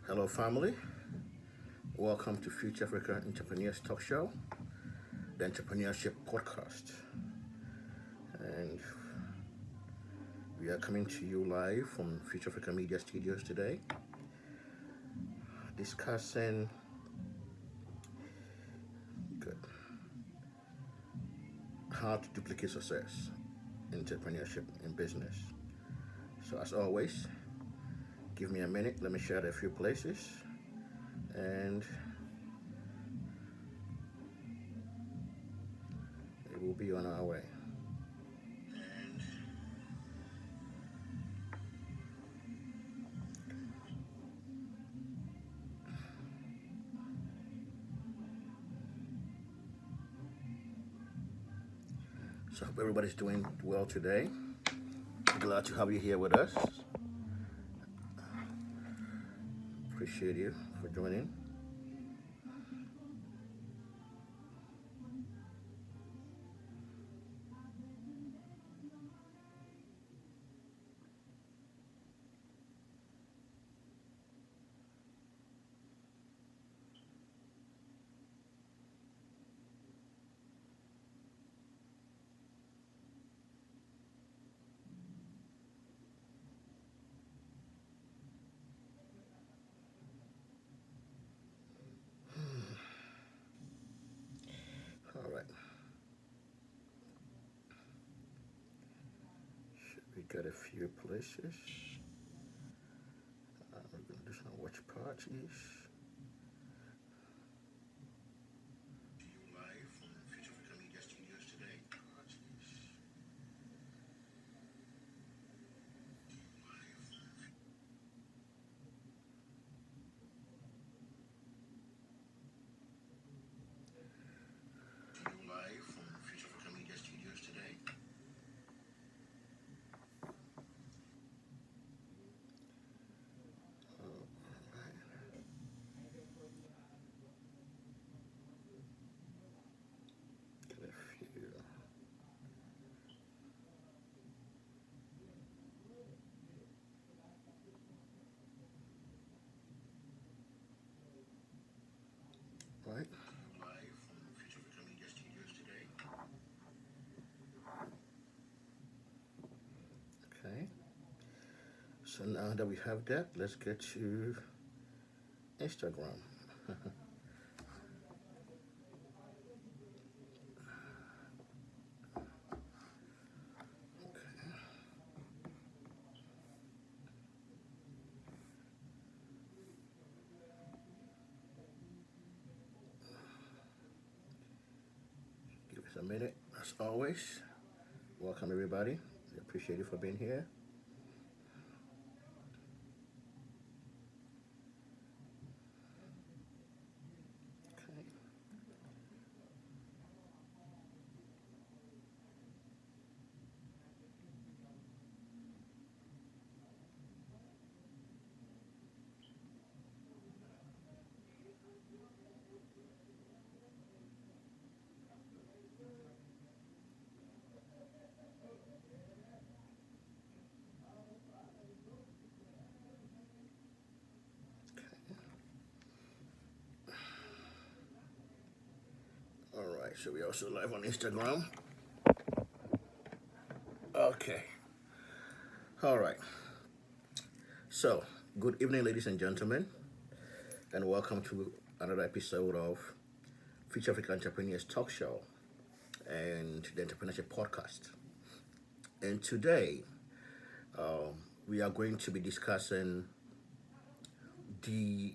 Hello, family. Welcome to Future Africa Entrepreneurs Talk Show, the Entrepreneurship Podcast. And we are coming to you live from Future Africa Media Studios today, discussing how to duplicate success in entrepreneurship in business. So, as always, give me a minute. Let me share a few places, and it will be on our way. So, I hope everybody's doing well today. Glad to have you here with us. Appreciate you for joining. All right. We got a few places. We're going to do some watch parties. Live from Future Africa Media Studios today. Live from Future Africa Media Studios today. Got a few. Right. Live from Future Africa Media Studios today. Okay. So now that we have that, let's get to Instagram. Give us a minute. As always, welcome everybody. We appreciate you for being here. Okay. All right. So we also live on Instagram. Okay. All right. So, good evening, ladies and gentlemen, and welcome to another episode of Future Africa Entrepreneurs Talk Show and the Entrepreneurship Podcast. And today, we are going to be discussing the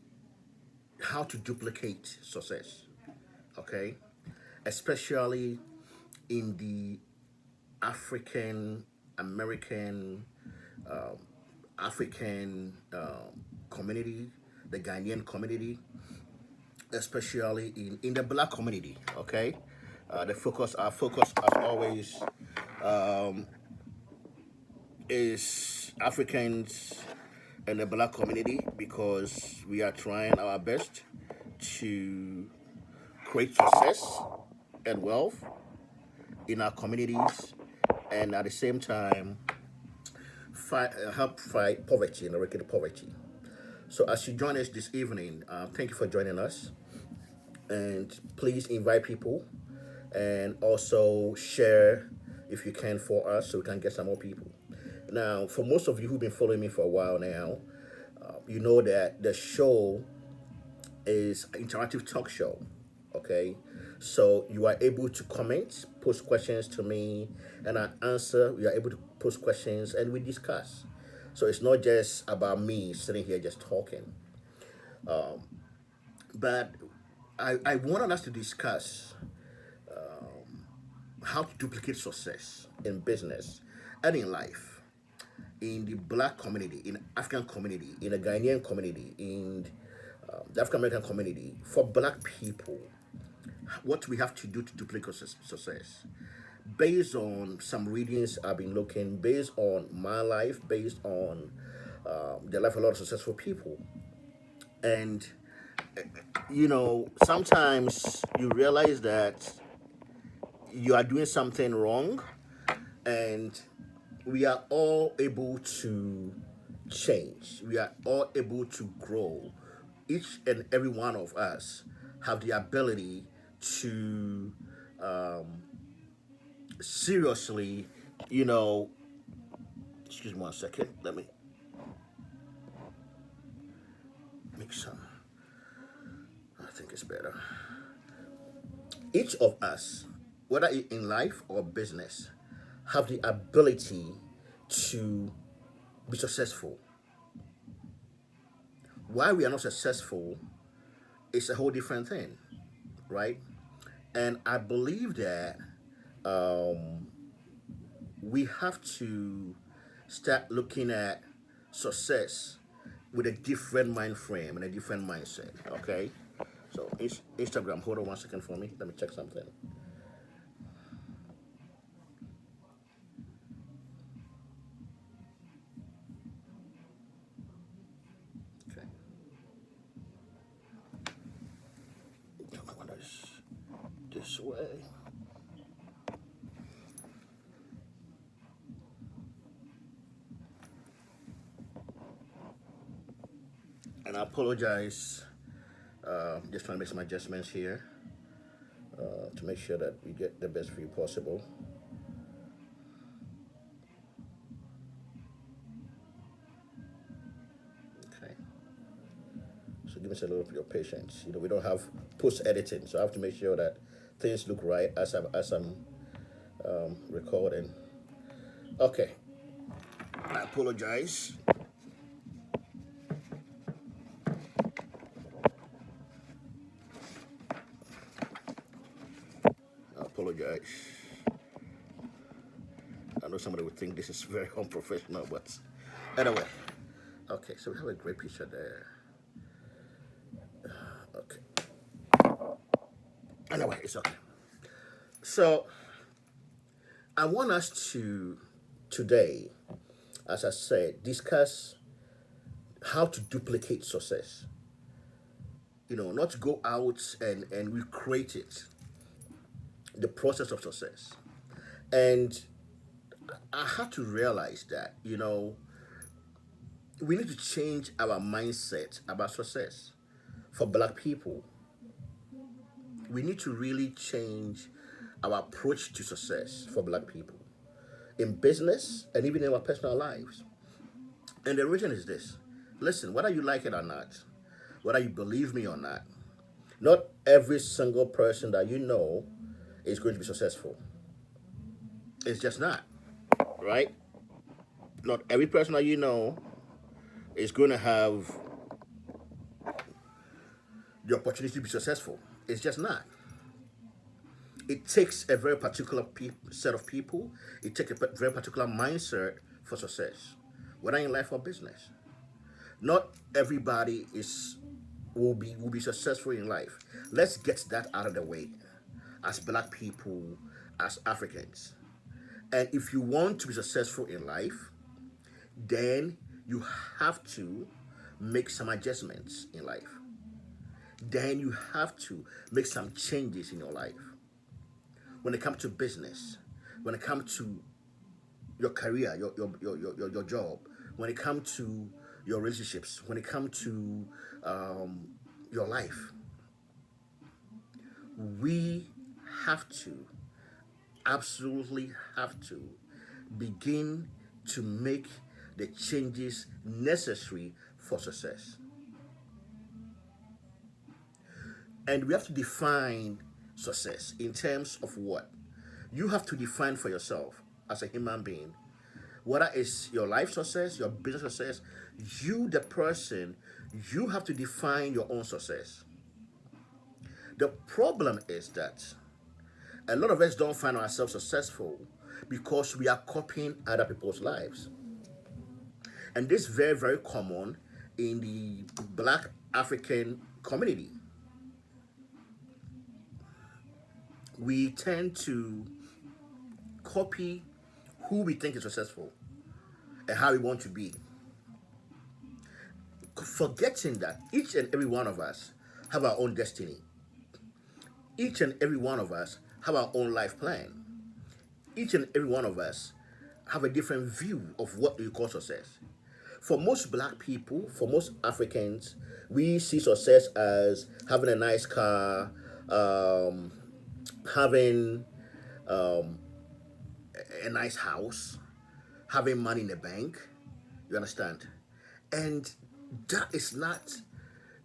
how to duplicate success. Okay, especially in the African American African community, the Ghanaian community, especially in the black community. Okay, our focus as always is Africans and the black community because we are trying our best to create success and wealth in our communities, and at the same time help fight poverty and eradicate poverty. So as you join us this evening, thank you for joining us, and please invite people, and also share if you can for us so we can get some more people. Now, for most of you who've been following me for a while now, you know that the show is an interactive talk show. Okay, so you are able to comment, post questions to me, and I answer. We are able to post questions and we discuss. So it's not just about me sitting here just talking, but I wanted us to discuss how to duplicate success in business and in life, in the black community, in African community, in the Ghanaian community, in the African American community, for black people, what we have to do to duplicate success. Based on some readings I've been looking, based on my life, based on the life of a lot of successful people. And, sometimes you realize that you are doing something wrong, and we are all able to change. We are all able to grow. Each and every one of us have the ability to seriously, you know, excuse me 1 second. Let me make some. I think it's better. Each of us, whether in life or business, have the ability to be successful. Why we are not successful is a whole different thing, right? And I believe that we have to start looking at success with a different mind frame and a different mindset. Okay, so Instagram, hold on 1 second for me. Let me check something. Okay, don't know whether it's this way. And I apologize. Just trying to make some adjustments here to make sure that we get the best view possible. Okay. So give us a little bit of patience. We don't have post editing, so I have to make sure that things look right as I'm recording. Okay. I apologize. I apologize. I know somebody would think this is very unprofessional, but anyway. Okay, so we have a great picture there. Okay. Anyway, it's okay. So I want us to today, as I said, discuss how to duplicate success. Not to go out and recreate it, the process of success. And I had to realize that, we need to change our mindset about success for black people. We need to really change our approach to success for black people in business and even in our personal lives. And the reason is this: listen, whether you like it or not, whether you believe me or not every single person that you know is going to be successful. It's just not, right? Not every person that you know is going to have the opportunity to be successful. It's just not. It takes a very particular set of people. It takes a very particular mindset for success, whether in life or business. Not everybody will be successful in life. Let's get that out of the way. As black people, as Africans, and if you want to be successful in life, then you have to make some adjustments in life. Then you have to make some changes in your life. When it comes to business, when it comes to your career, your job, when it comes to your relationships, when it comes to your life, we have to, absolutely have to, begin to make the changes necessary for success. And we have to define success in terms of what? You have to define for yourself as a human being, whether it's your life success, your business success, you, the person, you have to define your own success. The problem is that a lot of us don't find ourselves successful because we are copying other people's lives. And this is very, very common in the black African community. We tend to copy who we think is successful and how we want to be, forgetting that each and every one of us have our own destiny. Each and every one of us have our own life plan. Each and every one of us have a different view of what we call success. For most black people, for most Africans, we see success as having a nice car, having a nice house, having money in the bank. You understand? And that is not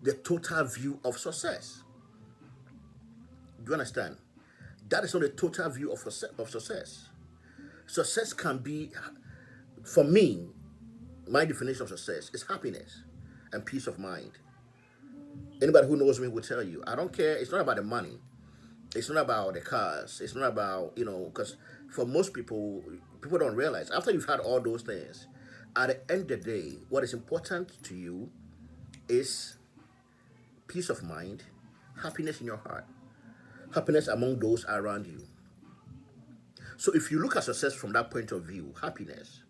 the total view of success. Do you understand? That is not the total view of success. Success can be, for me, my definition of success is happiness and peace of mind. Anybody who knows me will tell you, I don't care. It's not about the money. It's not about the cars. It's not about, because for most people, people don't realize after you've had all those things, at the end of the day, what is important to you is peace of mind, happiness in your heart, happiness among those around you. So if you look at success from that point of view, happiness,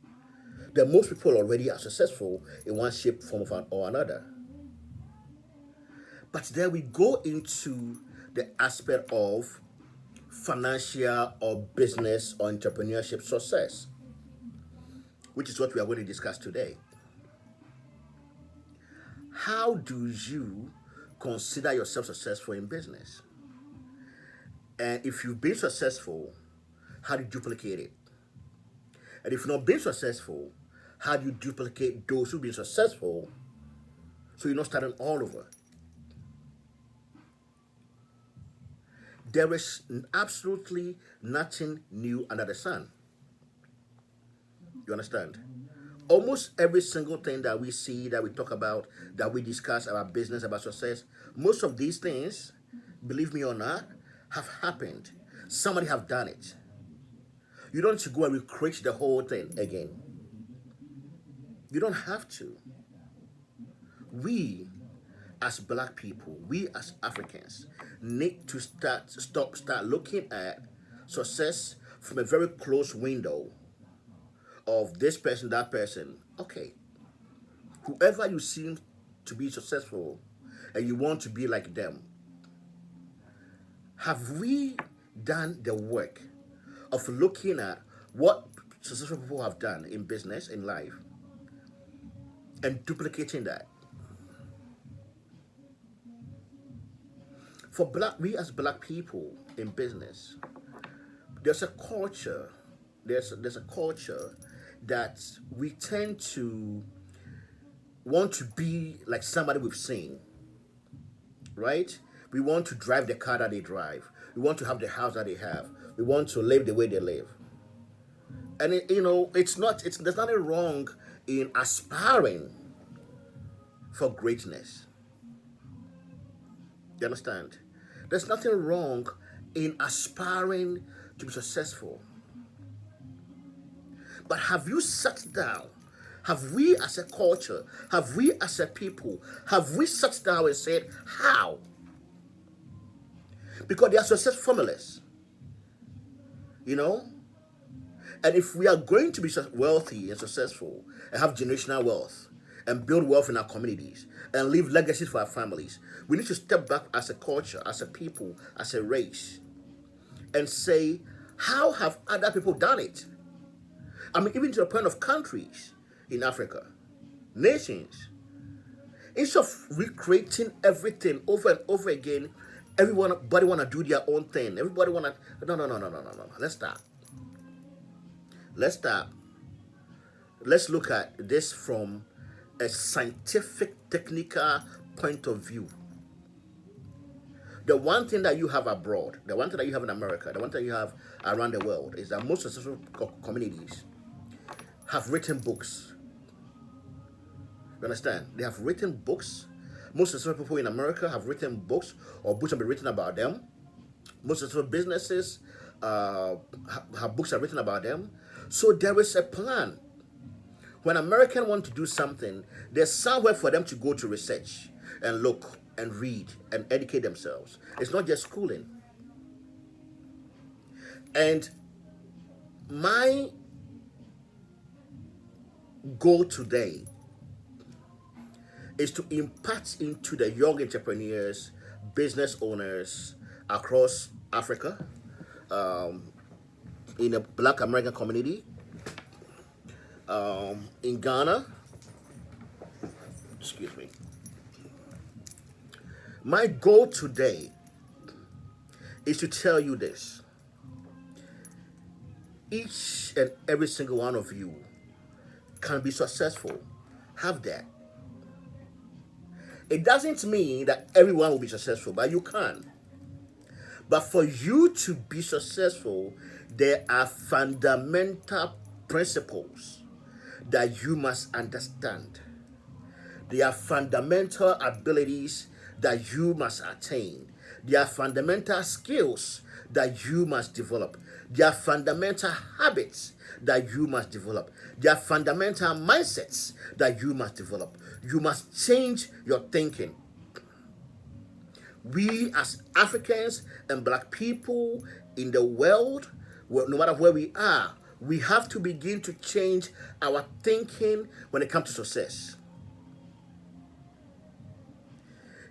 then most people already are successful in one shape, form, or another. But then we go into the aspect of financial or business or entrepreneurship success, which is what we are going to discuss today. How do you consider yourself successful in business? And if you've been successful, how do you duplicate it? And if you've not been successful, how do you duplicate those who've been successful so you're not starting all over? There is absolutely nothing new under the sun. You understand? Almost every single thing that we see, that we talk about, that we discuss about business, about success, most of these things, believe me or not, have happened. Somebody have done it. You don't have to go and recreate the whole thing again. You don't have to. We, as black people, we as Africans, need to start looking at success from a very close window of this person, that person. Okay, whoever you seem to be successful and you want to be like them, have we done the work of looking at what successful people have done in business, in life, and duplicating that? For we as black people in business, there's a culture, there's a culture that we tend to want to be like somebody we've seen, right? We want to drive the car that they drive. We want to have the house that they have. We want to live the way they live. And there's nothing wrong in aspiring for greatness. You understand? There's nothing wrong in aspiring to be successful. But have you sat down? Have we as a culture, have we as a people, have we sat down and said, how? Because there are success formulas. And if we are going to be wealthy and successful and have generational wealth and build wealth in our communities and leave legacies for our families, we need to step back as a culture, as a people, as a race, and say, how have other people done it? I mean, even to the point of countries in Africa. nations. Instead of recreating everything over and over again, everybody want to do their own thing. Everybody want to, no. Let's stop. Let's stop. Let's look at this from a scientific, technical point of view. The one thing that you have abroad, the one thing that you have in America, the one thing you have around the world is that most successful communities have written books. You understand? They have written books. Most successful people in America have written books, or books have been written about them. Most successful businesses have books are written about them. So there is a plan. When Americans want to do something, there's somewhere for them to go to research and look and read and educate themselves. It's not just schooling. And my goal today is to impart into the young entrepreneurs, business owners across Africa, in the Black American community, in Ghana. Excuse me. My goal today is to tell you this. Each and every single one of you can be successful. Have that. It doesn't mean that everyone will be successful, but you can. But for you to be successful, there are fundamental principles that you must understand. There are fundamental abilities that you must attain. There are fundamental skills that you must develop. There are fundamental habits that you must develop. There are fundamental mindsets that you must develop. You must change your thinking. We as Africans and Black people in the world, no matter where we are, we have to begin to change our thinking when it comes to success.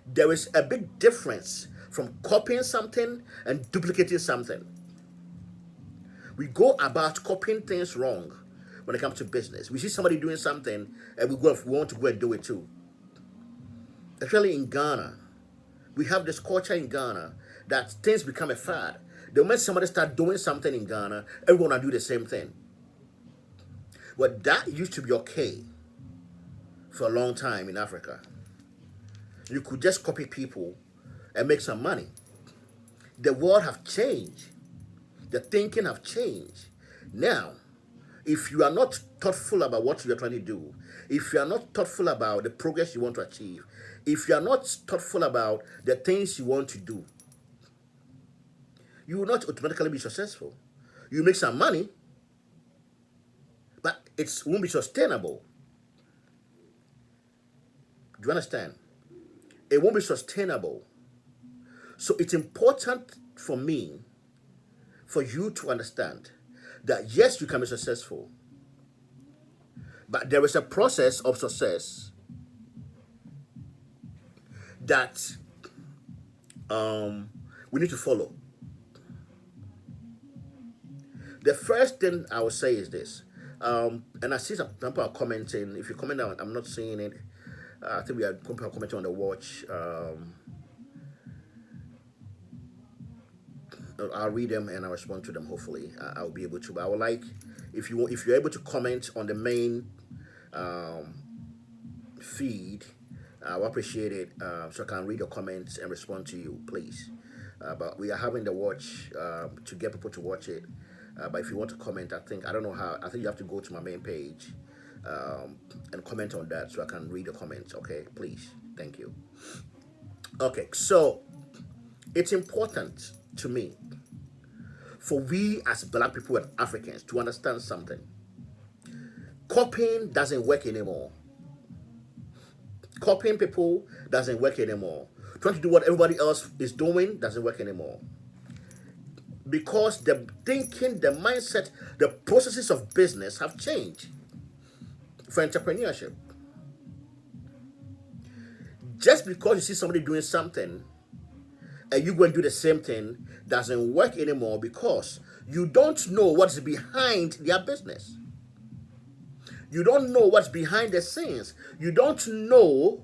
There is a big difference from copying something and duplicating something. We go about copying things wrong when it comes to business. We see somebody doing something and we want to go and do it too. Especially in Ghana, we have this culture in Ghana that things become a fad. The moment somebody starts doing something in Ghana, everyone will do the same thing. Well, that used to be okay for a long time in Africa. You could just copy people and make some money. The world have changed. The thinking have changed. Now, if you are not thoughtful about what you are trying to do, if you are not thoughtful about the progress you want to achieve, if you are not thoughtful about the things you want to do, you will not automatically be successful. You make some money, but it won't be sustainable. Do you understand? It won't be sustainable. So it's important for me, for you to understand that yes, you can be successful, but there is a process of success that we need to follow. The first thing I would say is this, and I see some people are commenting. If you comment out, I'm not seeing it. I think we are commenting on the watch. I'll read them and I'll respond to them. Hopefully, I'll be able to. But I would like, if you're able to comment on the main feed, I'll appreciate it, so I can read your comments and respond to you, please. But we are having the watch to get people to watch it. But if you want to comment, I don't know how. I think you have to go to my main page and comment on that so I can read the comments. Okay, please. Thank you. Okay, so it's important to me for we as Black people and Africans to understand something. Copying doesn't work anymore. Copying people doesn't work anymore. Trying to do what everybody else is doing doesn't work anymore. Because the thinking, the mindset, the processes of business have changed for entrepreneurship. Just because you see somebody doing something and you go and do the same thing doesn't work anymore, because you don't know what's behind their business. You don't know what's behind the scenes. You don't know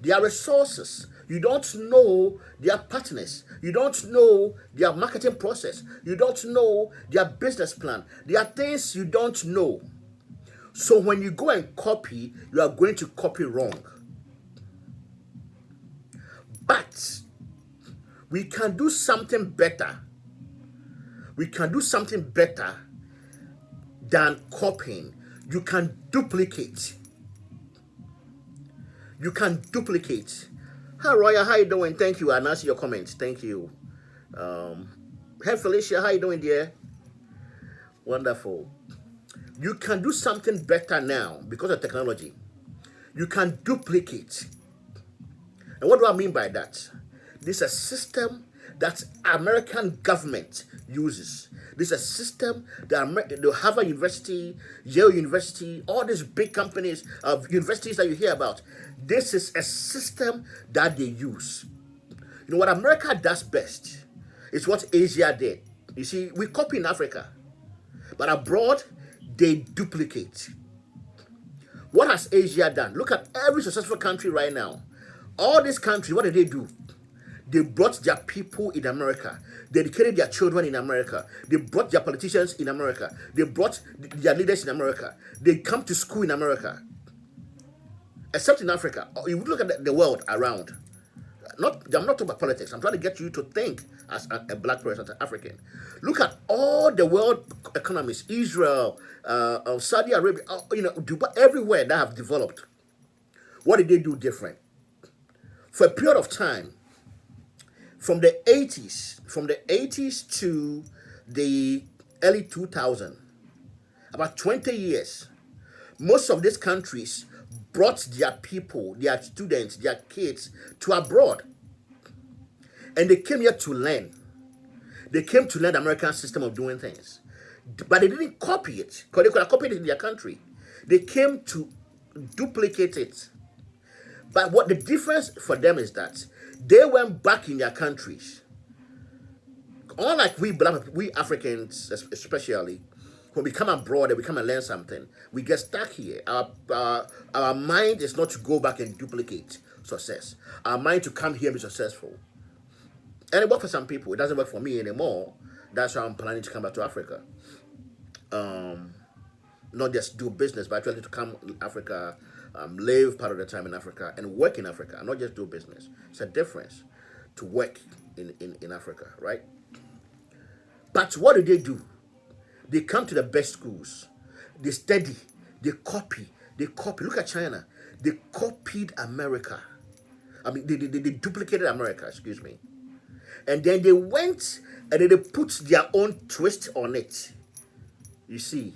their resources. You don't know their partners. You don't know their marketing process. You don't know their business plan. There are things you don't know. So when you go and copy, you are going to copy wrong. But we can do something better. We can do something better than copying. You can duplicate. You can duplicate. Hi Roya, how you doing? Thank you. I answer your comments. Thank you. Hey Felicia, how you doing, dear? Wonderful. You can do something better now because of technology. You can duplicate. And what do I mean by that? This is a system that American government uses. This is a system that the Harvard University, Yale University, all these big companies of universities that you hear about. This is a system that they use. You know what America does best is what Asia did. You see, we copy in Africa, but abroad they duplicate. What has Asia done? Look at every successful country right now. All these countries, what did they do? They brought their people in America. They educated their children in America. They brought their politicians in America. They brought their leaders in America. They come to school in America. Except in Africa. You look at the world around. I'm not talking about politics. I'm trying to get you to think as a black person, as an African. Look at all the world economies. Israel, Saudi Arabia, Dubai, everywhere that have developed. What did they do different? For a period of time, from the 80s to the early 2000s, about 20 years, most of these countries brought their people, their students, their kids to abroad. And they came here to learn. They came to learn the American system of doing things. But they didn't copy it, because they could have copied it in their country. They came to duplicate it. But what the difference for them is that they went back in their countries. Unlike we Africans especially, when we come abroad and we come and learn something, we get stuck here. Our mind is not to go back and duplicate success. Our mind to come here and be successful. And it works for some people. It doesn't work for me anymore. That's why I'm planning to come back to Africa. Not just do business, but actually to come to Africa, live part of the time in Africa, and work in Africa, not just do business. It's a difference to work in Africa, right? But what do they do? They come to the best schools. They study. They copy. Look at China. They copied America. I mean, they duplicated America, excuse me. And then they went and then they put their own twist on it. You see,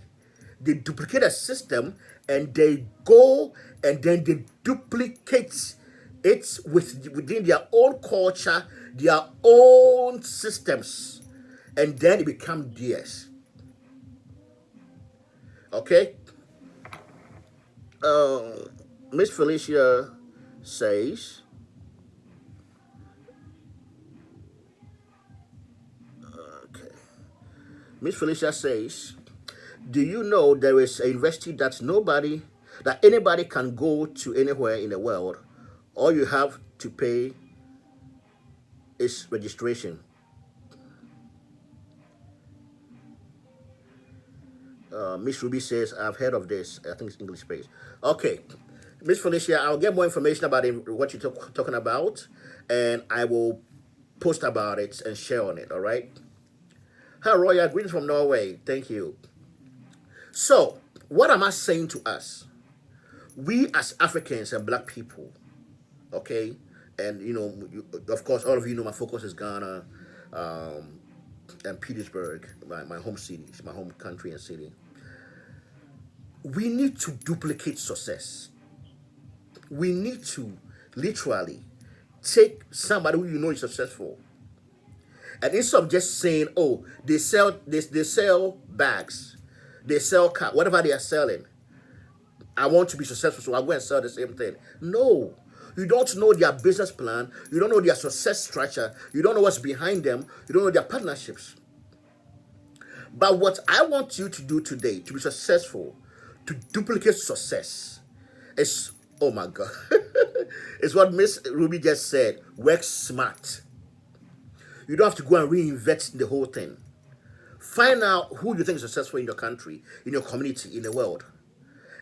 they duplicate a system and they go and then they duplicate it within their own culture, their own systems, and then it becomes theirs. Okay? Miss Felicia says, Miss Felicia says, do you know there is a university that anybody can go to anywhere in the world? All you have to pay is registration. Miss Ruby says, I've heard of this. I think it's English space. Okay. Miss Felicia, I'll get more information about what you're talking about, and I will post about it and share on it, all right? Hi, Roya. Greetings from Norway. Thank you. So, what am I saying to us? We as Africans and black people, okay? And, of course, all of you know my focus is Ghana and Petersburg, my home cities, my home country and city. We need to duplicate success. We need to literally take somebody who you know is successful, and instead of just saying, oh, they sell bags, they sell cars, whatever they are selling, I want to be successful, so I'll go and sell the same thing. No. You don't know their business plan. You don't know their success structure. You don't know what's behind them. You don't know their partnerships. But what I want you to do today to be successful, to duplicate success. It's, oh my God, it's what Miss Ruby just said. Work smart. You don't have to go and reinvent the whole thing. Find out who you think is successful in your country, in your community, in the world,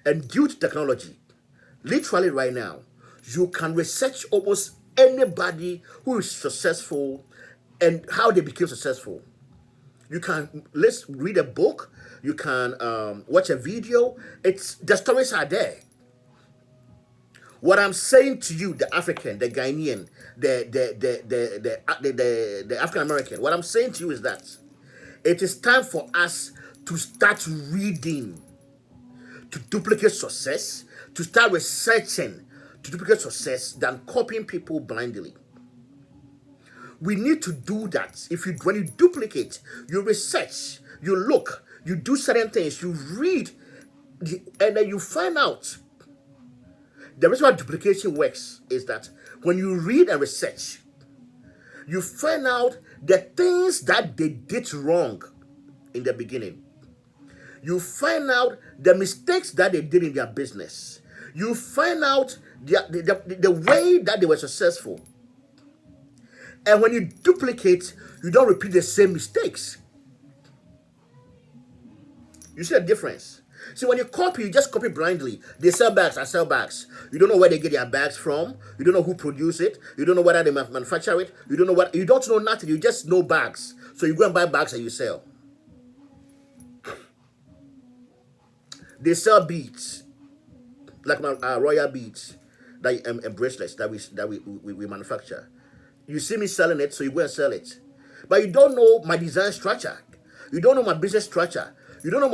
and use technology. Literally right now, you can research almost anybody who is successful and how they became successful. You can let's read a book. You can watch a video. It's the stories are there. What I'm saying to you, the African, the Ghanaian, the African American, what I'm saying to you is that it is time for us to start reading, to duplicate success, to start researching, to duplicate success than copying people blindly. We need to do that. When you duplicate, you research, you look, you do certain things, you read, and then you find out. The reason why duplication works is that when you read and research, you find out the things that they did wrong in the beginning. You find out the mistakes that they did in their business. You find out the way that they were successful. And when you duplicate, you don't repeat the same mistakes. You see the difference? See, when you copy, you just copy blindly. They sell bags, I sell bags. You don't know where they get their bags from. You don't know who produce it. You don't know whether they manufacture it. You don't know nothing. You just know bags. So you go and buy bags and you sell. They sell beads, like royal beads, and bracelets that we manufacture. You see me selling it, so you go and sell it. But you don't know my design structure. You don't know my business structure. You don't know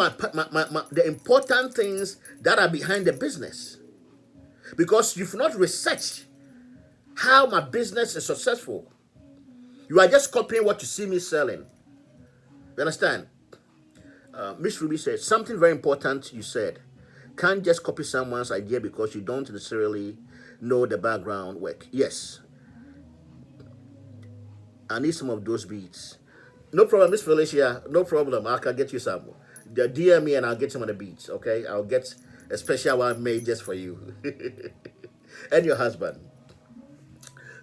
the important things that are behind the business. Because you've not researched how my business is successful. You are just copying what you see me selling. You understand? Miss Ruby said, something very important you said. Can't just copy someone's idea because you don't necessarily know the background work. Yes. I need some of those beats. No problem, Miss Felicia. No problem. I can get you some. DM me and I'll get some of the beats, okay? I'll get a special one made just for you. And your husband.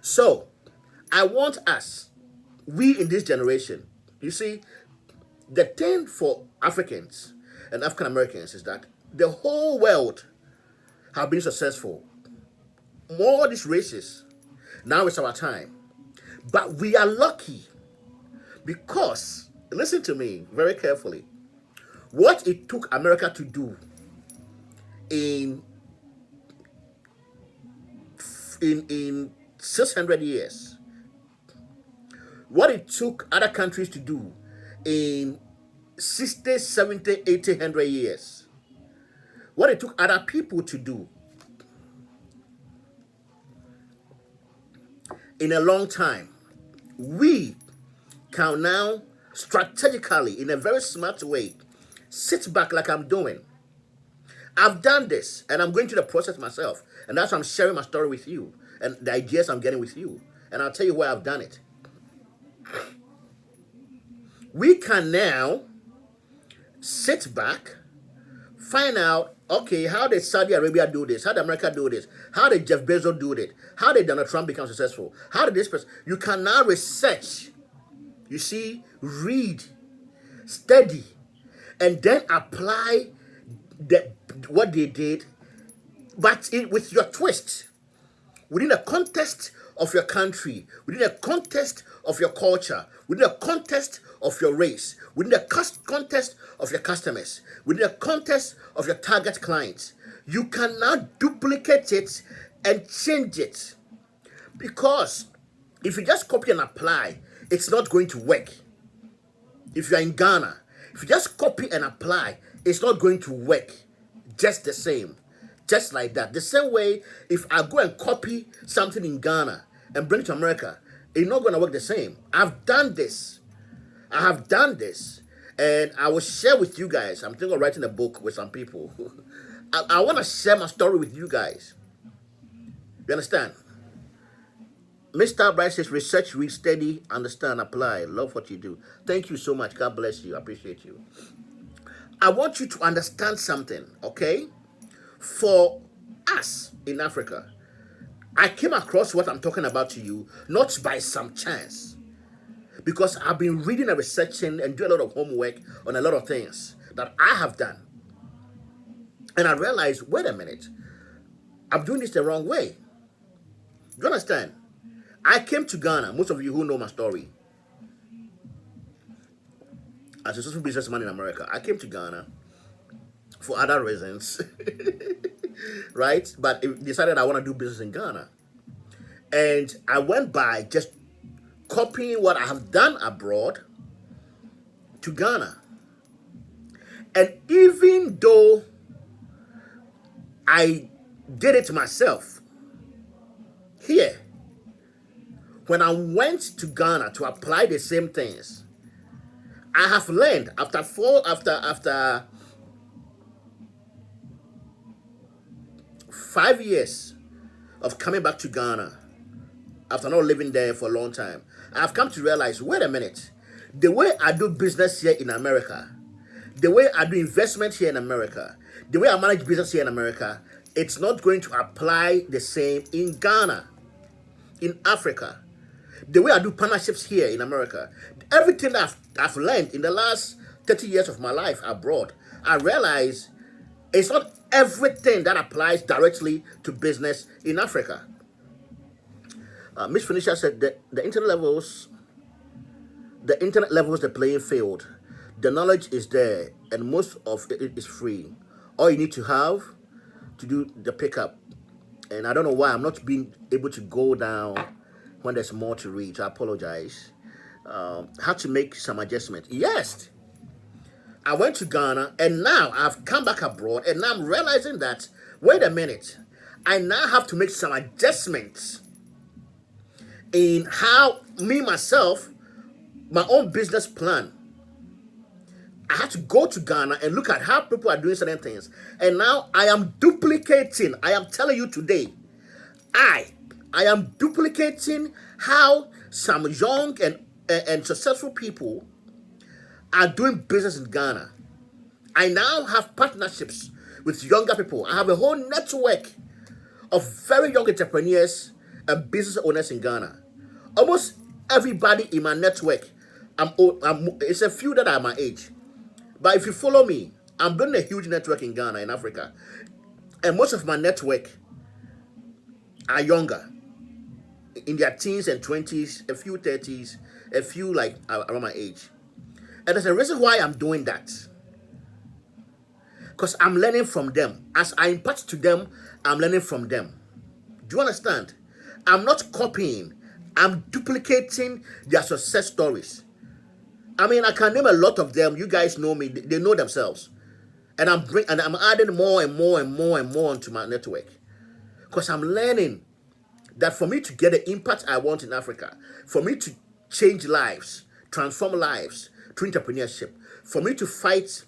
So, I want us, we in this generation, you see, the thing for Africans and African Americans is that the whole world have been successful. More these races. Now it's our time. But we are lucky because, listen to me very carefully, what it took America to do in 600 years, what it took other countries to do in 60, 70, 80, 100 years, what it took other people to do in a long time, we can now strategically, in a very smart way, sit back like I'm doing. I've done this, and I'm going through the process myself, and that's why I'm sharing my story with you, and the ideas I'm getting with you, and I'll tell you where I've done it. We can now sit back, find out, okay, how did Saudi Arabia do this? How did America do this? How did Jeff Bezos do it? How did Donald Trump become successful? How did this person? You can now research, you see, read, study, and then apply what they did, but with your twist, within the context of your country, within the context of your culture, within the context of your race, within the context of your customers, within the context of your target clients. You can now duplicate it and change it. Because if you just copy and apply, it's not going to work. If you're in Ghana, if you just copy and apply, it's not going to work just the same. Just like that. The same way, if I go and copy something in Ghana and bring it to America, it's not going to work the same. I've done this. I have done this. And I will share with you guys. I'm thinking of writing a book with some people. I want to share my story with you guys. You understand? Mr. Bright says, research, read, study, understand, apply. Love what you do. Thank you so much. God bless you. I appreciate you. I want you to understand something, okay? For us in Africa, I came across what I'm talking about to you not by some chance, because I've been reading and researching and doing a lot of homework on a lot of things that I have done. And I realized, wait a minute, I'm doing this the wrong way. You understand? I came to Ghana, most of you who know my story, as a successful businessman in America. I came to Ghana for other reasons, right? But I decided I want to do business in Ghana. And I went by just copying what I have done abroad to Ghana. And even though I did it myself here, when I went to Ghana to apply the same things, I have learned after 5 years of coming back to Ghana, after not living there for a long time, I've come to realize, wait a minute, the way I do business here in America, the way I do investment here in America, the way I manage business here in America, it's not going to apply the same in Ghana, in Africa. The way I do partnerships here in America, everything that I've learned in the last 30 years of my life abroad, I realize it's not everything that applies directly to business in Africa. Miss Phoenicia said that the internet levels the playing field. The knowledge is there, and most of it is free. All you need to have to do the pickup. And I don't know why I'm not being able to go down when there's more to read. I apologize. Had to make some adjustment. Yes, I went to Ghana, and now I've come back abroad, and now I'm realizing that, wait a minute, I now have to make some adjustments in how me, myself, my own business plan. I had to go to Ghana and look at how people are doing certain things. And now I am duplicating. I am telling you today, I am duplicating how some young and successful people are doing business in Ghana. I now have partnerships with younger people. I have a whole network of very young entrepreneurs and business owners in Ghana. Almost everybody in my network, it's a few that are my age. But if you follow me, I'm building a huge network in Ghana, in Africa. And most of my network are younger, in their teens and 20s, a few 30s, a few like around my age. And there's a reason why I'm doing that. Because I'm learning from them. As I impart to them, I'm learning from them. Do you understand? I'm not copying. I'm duplicating their success stories. I mean, I can name a lot of them. You guys know me. They know themselves. And I'm adding more and more and more and more onto my network. Because I'm learning that for me to get the impact I want in Africa, for me to change lives, transform lives through entrepreneurship, for me to fight,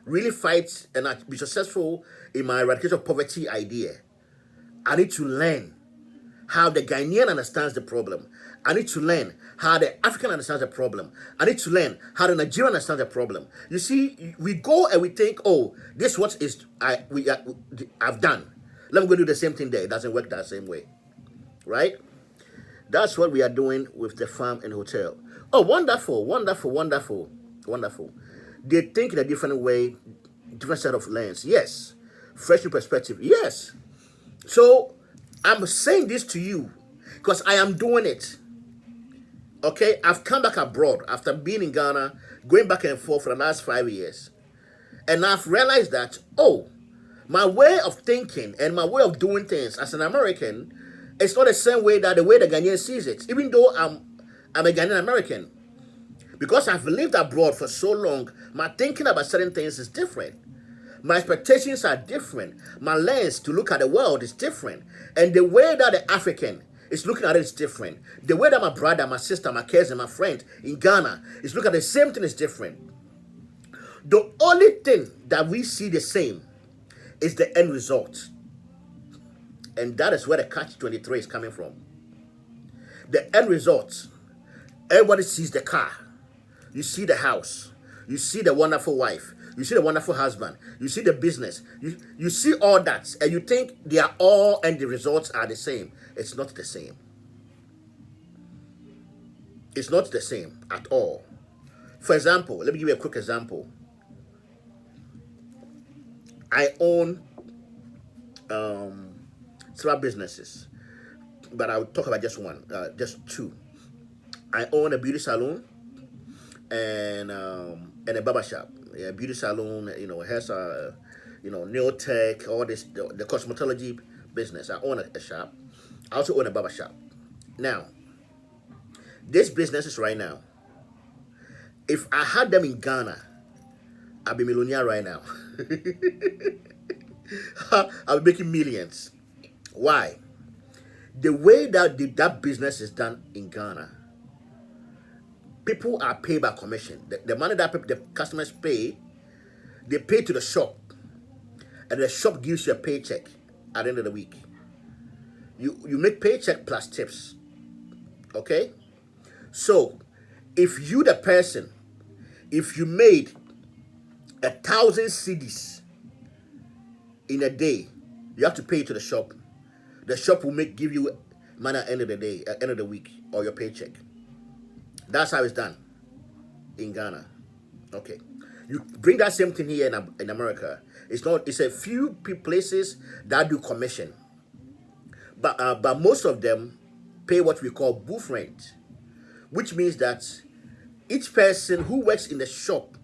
really fight and be successful in my eradication of poverty idea, I need to learn how the Ghanaian understands the problem. I need to learn how the African understands the problem. I need to learn how the Nigerian understands the problem. You see, we go and we think, oh, this what is I've done. Let me go do the same thing there. It doesn't work that same way, right? That's what we are doing with the farm and hotel. Oh, wonderful, wonderful, wonderful, wonderful. They think in a different way, different set of lens. Yes. Fresh new perspective. Yes. So I'm saying this to you because I am doing it. Okay, I've come back abroad after being in Ghana, going back and forth for the last 5 years. And I've realized that, oh, my way of thinking and my way of doing things as an American, it's not the same way that the way the Ghanaian sees it. Even though I'm a Ghanaian American. Because I've lived abroad for so long, my thinking about certain things is different. My expectations are different. My lens to look at the world is different. And the way that the African is looking at it is different. The way that my brother, my sister, my cousin, my friend in Ghana is looking at the same thing is different. The only thing that we see the same is the end result. And that is where the catch-23 is coming from. The end result. Everybody sees the car. You see the house. You see the wonderful wife. You see the wonderful husband. You see the business. You see all that, and you think they are all and the results are the same. It's not the same. It's not the same at all. For example, let me give you a quick example. I own several businesses, but I'll talk about just one, just two. I own a beauty salon and a barber shop. Yeah, beauty salon, has nail tech, all this, the cosmetology business. I own a shop. I also own a barber shop. Now, these businesses right now, if I had them in Ghana, I'd be millionaire right now. I'll be making millions. Why? The way that business is done in Ghana, people are paid by commission. The money that the customers pay, they pay to the shop, and the shop gives you a paycheck at the end of the week. You make paycheck plus tips. Okay? So, if you the person, if you made 1,000 cedis in a day, you have to pay to the shop. The shop will give you money at the end of the day, at the end of the week, or your paycheck. That's how it's done in Ghana. Okay. You bring that same thing here in America. It's a few places that do commission. But most of them pay what we call booth rent, which means that each person who works in the shop,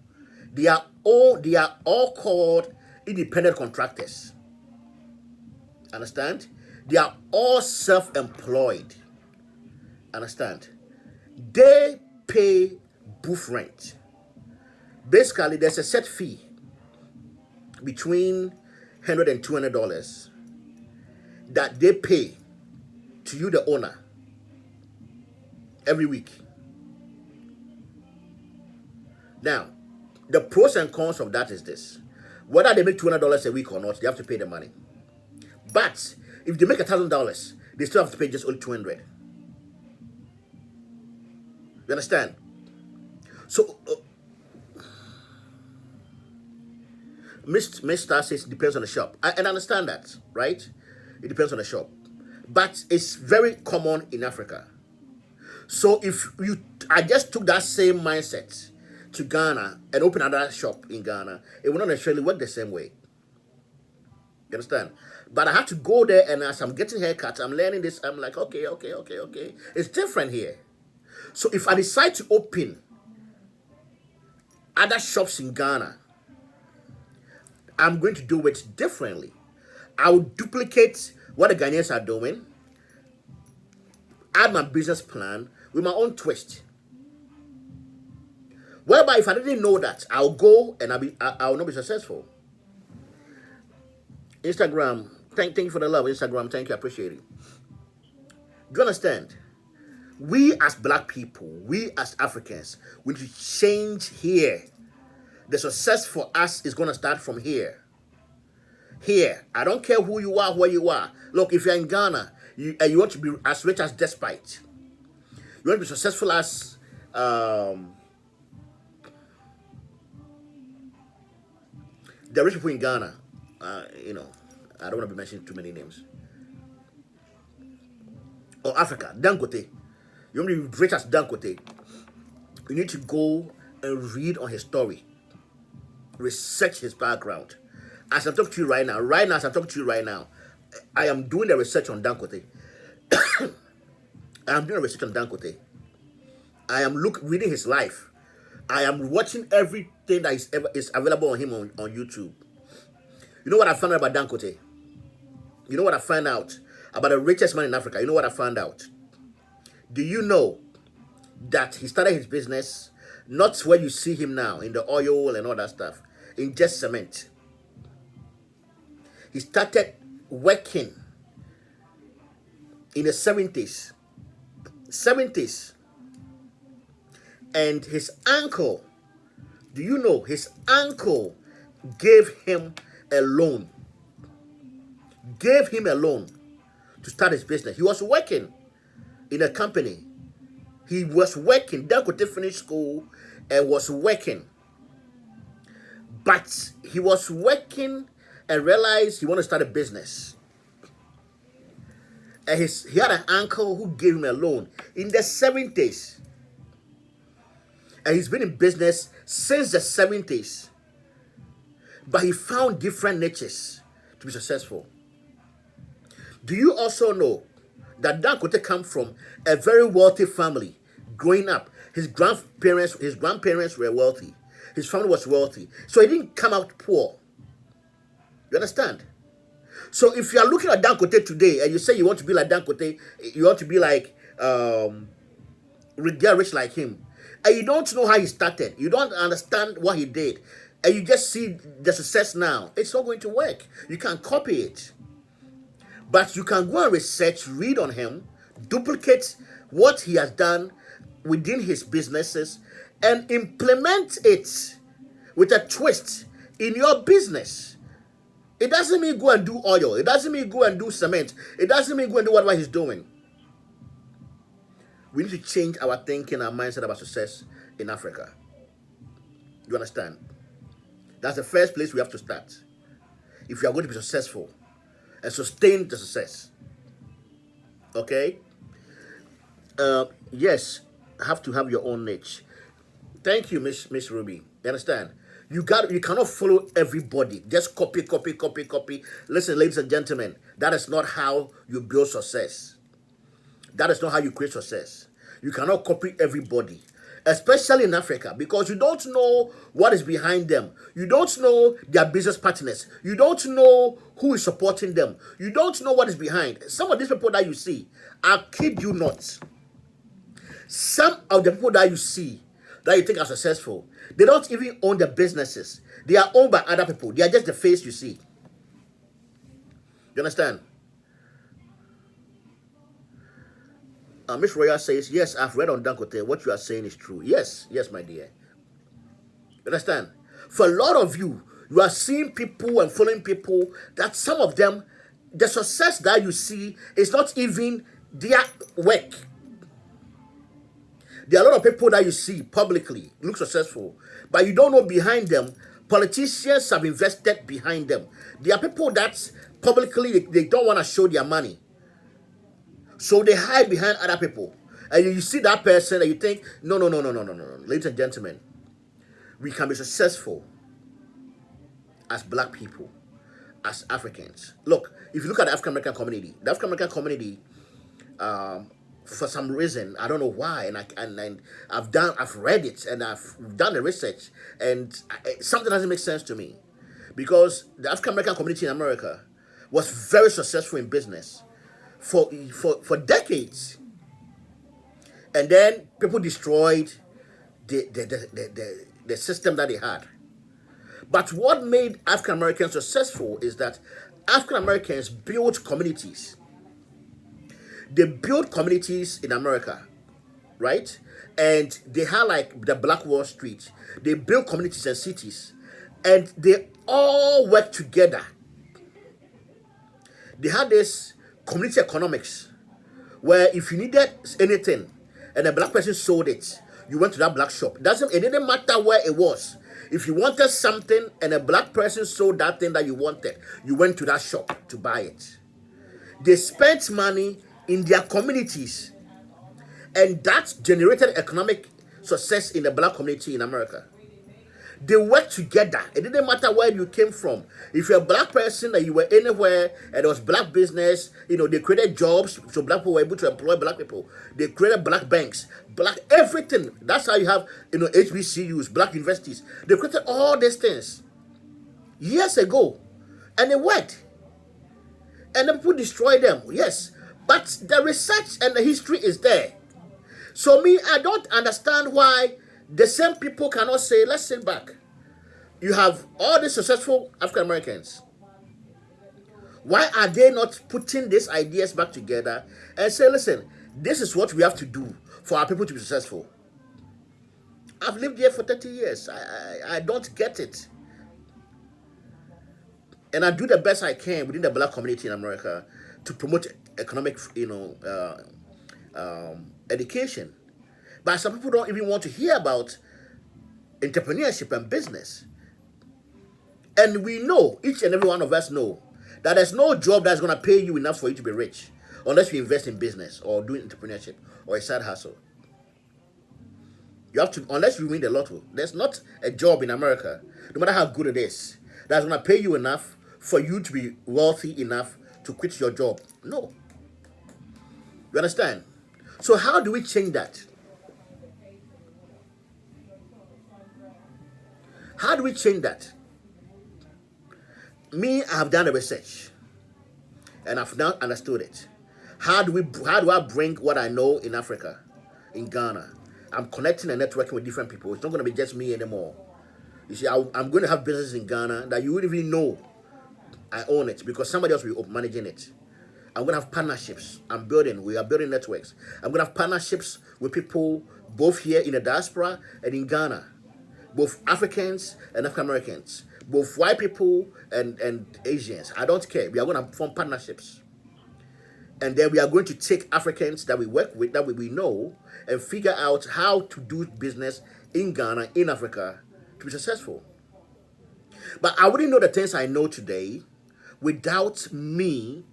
they are all called independent contractors. Understand? They are all self-employed. Understand? They pay booth rent. Basically, there's a set fee between $100 and $200 that they pay to you, the owner, every week. Now, the pros and cons of that is this. Whether they make $200 a week or not, they have to pay the money. But if they make $1,000, they still have to pay just only $200. You understand? So, Mr. says it depends on the shop. And I understand that, right? It depends on the shop. But it's very common in Africa. So I just took that same mindset to Ghana and opened another shop in Ghana, it will not necessarily work the same way. You understand? But I had to go there, and as I'm getting haircuts, I'm learning this. I'm like, okay. It's different here. So if I decide to open other shops in Ghana, I'm going to do it differently. I will duplicate what the Ghanaians are doing, add my business plan with my own twist. Whereby if I didn't know that, I'll go and I'll not be successful. Instagram, thank you for the love. Instagram, thank you, I appreciate it. Do you understand? We as black people, we as Africans, we need to change here. The success for us is going to start from here. Here. I don't care who you are, where you are. Look, if you're in Ghana, you want to be as rich as Despite. You want to be successful as the rich people in Ghana. I don't want to be mentioning too many names. Or Africa, Dangote. You want to be rich as Dangote. You need to go and read on his story. Research his background. As I'm talking to you right now, I am doing the research on Dangote. I am doing research on Dangote. I am reading his life. I am watching everything that is available on him on YouTube. You know what I found out about Dangote? You know what I found out about the richest man in Africa? You know what I found out? Do you know that he started his business not where you see him now, in the oil and all that stuff, in just cement? He started working in the 70s. And his uncle, do you know, his uncle gave him a loan. Gave him a loan to start his business. He was working in a company. Dangote finished school and was working. But he was working and realized he wanted to start a business. And he had an uncle who gave him a loan in the 70s. And he's been in business since the 70s. But he found different niches to be successful. Do you also know that Dangote came from a very wealthy family growing up? His grandparents were wealthy. His family was wealthy. So he didn't come out poor. You understand? So if you are looking at Dangote today and you say you want to be like Dangote, you want to be like get rich like him, and you don't know how he started, you don't understand what he did, and you just see the success now, it's not going to work. You can copy it. But you can go and research, read on him, duplicate what he has done within his businesses, and implement it with a twist in your business. It doesn't mean go and do oil. It doesn't mean go and do cement. It doesn't mean go and do whatever he's doing. We need to change our thinking, our mindset about success in Africa. You understand? That's the first place we have to start. If you are going to be successful and sustain the success. Okay? Yes, have to have your own niche. Thank you, Miss Ruby. You understand? You cannot follow everybody. Just copy. Listen, ladies and gentlemen, that is not how you build success. That is not how you create success. You cannot copy everybody, especially in Africa, because you don't know what is behind them. You don't know their business partners. You don't know who is supporting them. You don't know what is behind. Some of these people that you see, I kid you not, some of the people that you see that you think are successful, they don't even own the businesses. They are owned by other people. They are just the face you see. You understand? Miss Royal says, yes, I've read on Dangote. What you are saying is true. Yes, my dear. You understand? For a lot of you, you are seeing people and following people that some of them, the success that you see is not even their work. There are a lot of people that you see publicly look successful, but you don't know behind them. Politicians have invested behind them. There are people that publicly they don't want to show their money, so they hide behind other people. And you see that person and you think, no. Ladies and gentlemen, we can be successful as black people, as Africans. Look, if you look at the African American community, for some reason, I don't know why, and I've read it and I've done the research, and something doesn't make sense to me, because the African American community in America was very successful in business for decades, and then people destroyed the system that they had. But what made African Americans successful is that African Americans built communities. They built communities in America, right? And they had like the Black Wall Street. They built communities and cities, and they all worked together. They had this community economics, where if you needed anything and a black person sold it, you went to that black shop. It didn't matter where it was. If you wanted something and a black person sold that thing that you wanted, you went to that shop to buy it. They spent money in their communities, and that generated economic success in the black community in America. They worked together. It didn't matter where you came from. If you're a black person and you were anywhere and there was black business, they created jobs so black people were able to employ black people. They created black banks, black everything. That's how you have HBCUs, black universities. They created all these things years ago, and it worked. And the people destroyed them, yes. But the research and the history is there. So I don't understand why the same people cannot say, let's sit back. You have all these successful African Americans. Why are they not putting these ideas back together and say, listen, this is what we have to do for our people to be successful? I've lived here for 30 years. I don't get it. And I do the best I can within the black community in America to promote economic, education. But some people don't even want to hear about entrepreneurship and business. And we know, each and every one of us know, that there's no job that's going to pay you enough for you to be rich unless you invest in business or do entrepreneurship or a side hustle. You have to, unless you win the lotto, there's not a job in America, no matter how good it is, that's going to pay you enough for you to be wealthy enough to quit your job. No. You understand? So how do we change that? How do we change that? Me, I have done the research and I've now understood it. How do I bring what I know in Africa, in Ghana? I'm connecting and networking with different people. It's not going to be just me anymore. You see, I'm going to have businesses in Ghana that you wouldn't even know I own it because somebody else will be managing it. I'm going to have partnerships. We are building networks. I'm going to have partnerships with people both here in the diaspora and in Ghana. Both Africans and African Americans. Both white people and Asians. I don't care. We are going to form partnerships. And then we are going to take Africans that we work with, that we know, and figure out how to do business in Ghana, in Africa, to be successful. But I wouldn't know the things I know today without me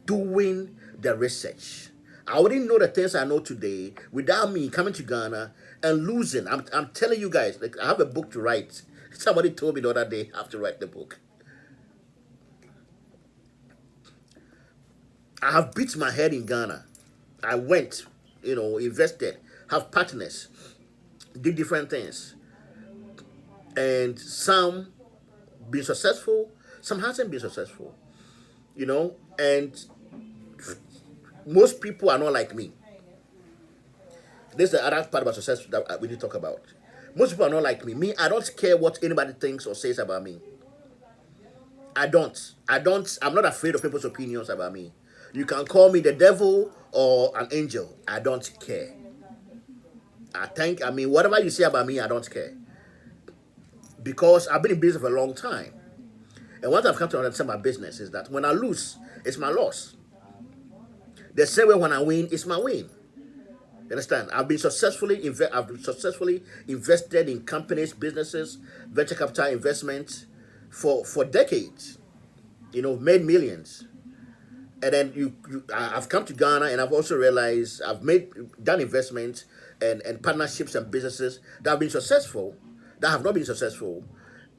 doing the research. I wouldn't know the things I know today without me coming to Ghana and losing. I'm telling you guys, like, I have a book to write. Somebody told me the other day I have to write the book. I have beat my head in Ghana. I went, invested, have partners, did different things. And some been successful, some hasn't been successful. And most people are not like me. This is the other part about success that we need to talk about. Most people are not like me. Me, I don't care what anybody thinks or says about me. I'm not afraid of people's opinions about me. You can call me the devil or an angel. I don't care. Whatever you say about me, I don't care. Because I've been in business for a long time. And what I've come to understand my business is that when I lose, it's my loss. The same way when I win, it's my win. You understand? I've successfully invested in companies, businesses, venture capital investments for decades. Made millions. And then I've come to Ghana and I've also realized I've done investments and partnerships and businesses that have been successful, that have not been successful.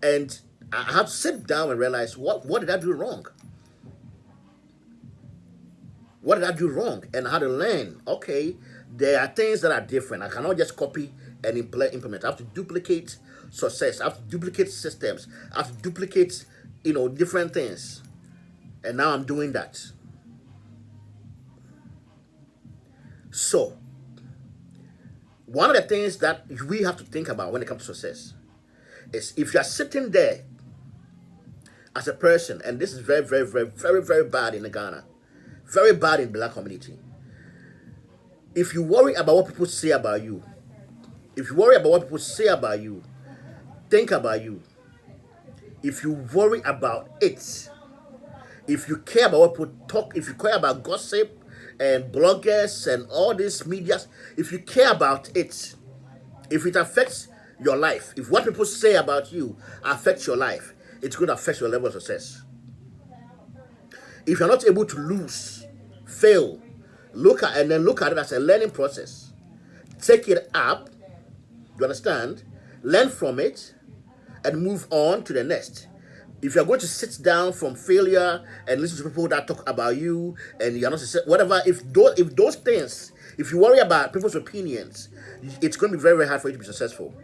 And I have to sit down and realize, what did I do wrong? What did I do wrong? And how to learn. Okay, there are things that are different. I cannot just copy and implement. I have to duplicate success. I have to duplicate systems. I have to duplicate, different things. And now I'm doing that. So, one of the things that we have to think about when it comes to success is if you are sitting there as a person, and this is very, very, very, very, very bad in Ghana, very bad in the black community. If you worry about what people say about you, think about you. If you worry about it, if you care about what people talk, if you care about gossip and bloggers and all these medias, if you care about it, if it affects your life, if what people say about you affects your life, it's going to affect your level of success. If you're not able to lose, fail, look at it as a learning process. Take it up, you understand? Learn from it and move on to the next. If you're going to sit down from failure and listen to people that talk about you and you're not whatever, if those things, if you worry about people's opinions, it's going to be very, very hard for you to be successful.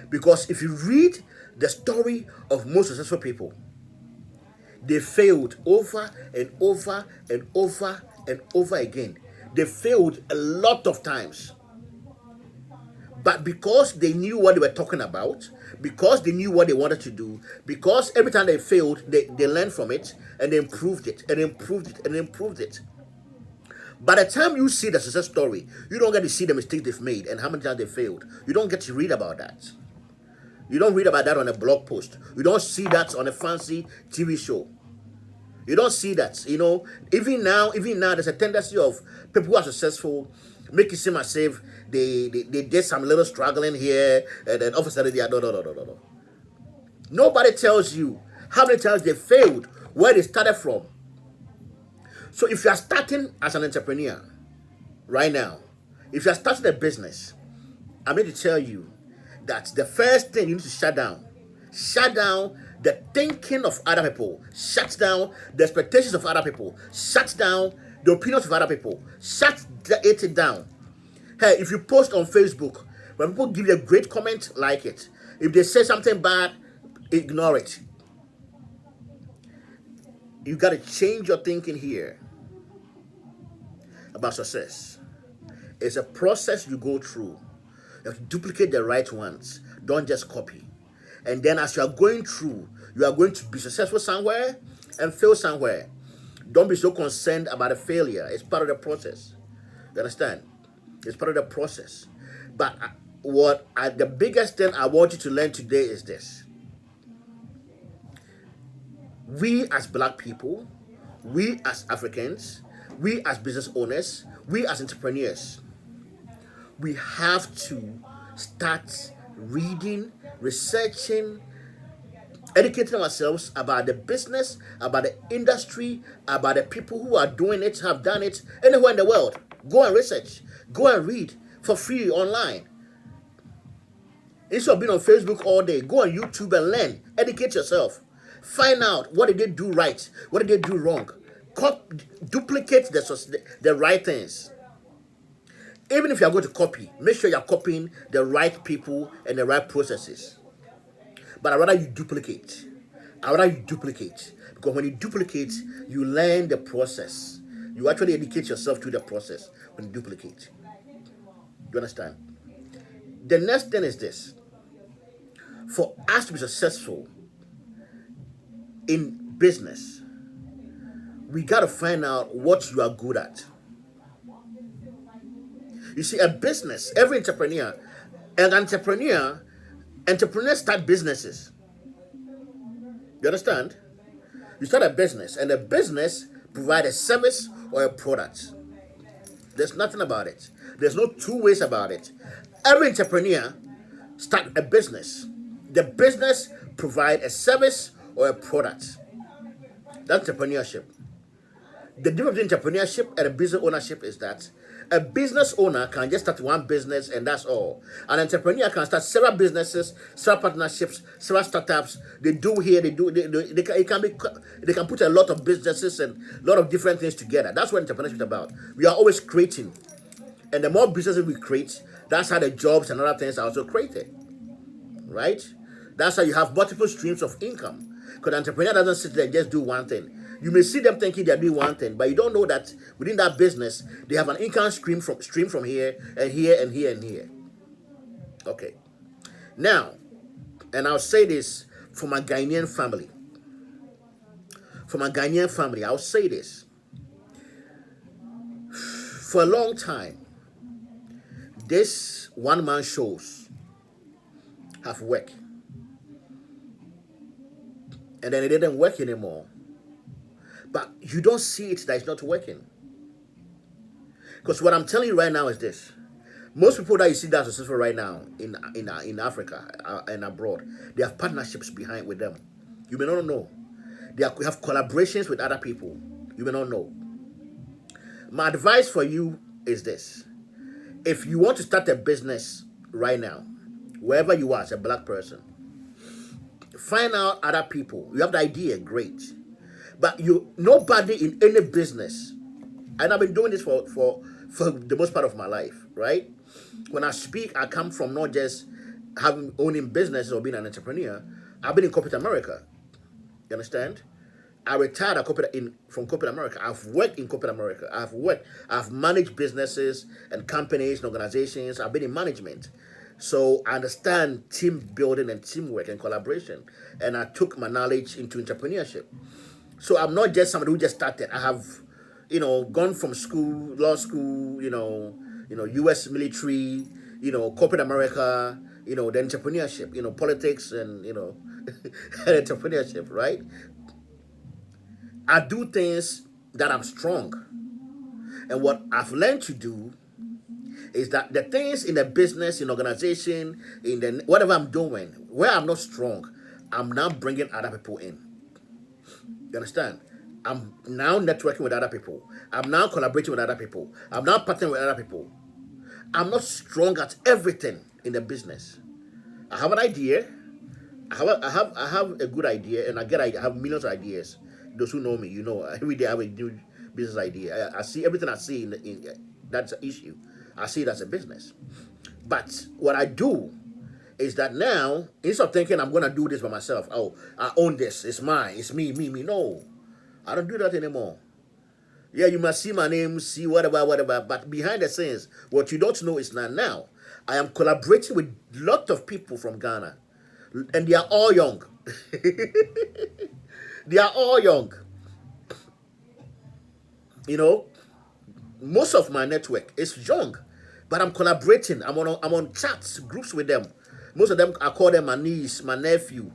Because if you read the story of most successful people, they failed over and over and over and over again. They failed a lot of times. But because they knew what they were talking about, because they knew what they wanted to do, because every time they failed, they learned from it and they improved it and improved it and improved it. By the time you see the success story, you don't get to see the mistakes they've made and how many times they failed. You don't get to read about that. You don't read about that on a blog post. You don't see that on a fancy TV show. You don't see that. Even now, there's a tendency of people who are successful make it seem as if they did some little struggling here and then all of a sudden they are no. Nobody tells you how many times they failed, where they started from. So if you are starting as an entrepreneur right now, if you are starting a business, I'm going to tell you that the first thing you need to shut down the thinking of other people, shut down the expectations of other people, shut down the opinions of other people, shut it down. Hey, if you post on Facebook, when people give you a great comment, like it. If they say something bad, ignore it. You got to change your thinking here about success. It's a process you go through. You have to duplicate the right ones. Don't just copy. And then as you are going through, you are going to be successful somewhere and fail somewhere. Don't be so concerned about the failure. It's part of the process. You understand? It's part of the process. But the biggest thing I want you to learn today is this. We as black people, we as Africans, we as business owners, we as entrepreneurs, we have to start reading, researching, educating ourselves about the business, about the industry, about the people who are doing it, have done it anywhere in the world. Go and research. Go and read for free online. Instead of being on Facebook all day, go on YouTube and learn. Educate yourself. Find out what did they do right, what did they do wrong. Duplicate the right things. Even if you are going to copy, make sure you are copying the right people and the right processes. But I'd rather you duplicate. Because when you duplicate, you learn the process. You actually educate yourself through the process when you duplicate. You understand? The next thing is this. For us to be successful in business, we got to find out what you are good at. You see, a business, every entrepreneurs start businesses. You understand? You start a business, and a business provides a service or a product. There's nothing about it. There's no two ways about it. Every entrepreneur start a business. The business provides a service or a product. That's entrepreneurship. The difference between entrepreneurship and a business ownership is that a business owner can just start one business and that's all. An entrepreneur can start several businesses, several partnerships, several startups. They do here, they can put a lot of businesses and a lot of different things together. That's what entrepreneurship is about. We are always creating. And the more businesses we create, that's how the jobs and other things are also created. Right? That's how you have multiple streams of income. Because the entrepreneur doesn't sit there and just do one thing. You may see them thinking they're doing one thing, but you don't know that within that business, they have an income stream from here and here and here and here. Okay. Now, and I'll say this for my Ghanaian family. I'll say this. For a long time, this one-man shows have worked. And then it didn't work anymore. But you don't see it that it's not working. Because what I'm telling you right now is this. Most people that you see that are successful right now in Africa and abroad, they have partnerships behind with them. You may not know. They have collaborations with other people. You may not know. My advice for you is this. If you want to start a business right now, wherever you are as a black person, find out other people. You have the idea, great. But nobody in any business, and I've been doing this for the most part of my life, right? When I speak, I come from not just owning businesses or being an entrepreneur. I've been in corporate America. You understand? I retired from corporate America. I've worked in corporate America. I've managed businesses and companies and organizations. I've been in management. So I understand team building and teamwork and collaboration. And I took my knowledge into entrepreneurship. So I'm not just somebody who just started. I have, gone from school, law school, U.S. military, corporate America, the entrepreneurship, politics and, entrepreneurship, right? I do things that I'm strong. And what I've learned to do is that the things in the business, in organization, whatever I'm doing, where I'm not strong, I'm now bringing other people in. You understand? I'm now networking with other people. I'm now collaborating with other people. I'm now partnering with other people. I'm not strong at everything in the business. I have an idea. I have a good idea, and I have millions of ideas. Those who know me, you know, every day I have a new business idea. I see everything I see in that's an issue. I see it as a business. But what I do is that now, instead of thinking I'm gonna do this by myself, oh, I own this, it's mine, it's me. No, I don't do that anymore. Yeah, you must see my name, see whatever, but behind the scenes, what you don't know is that now I am collaborating with a lot of people from Ghana, and they are all young. They are all young. You know, most of my network is young, but I'm collaborating. I'm on chats groups with them. Most of them I call them my niece, my nephew.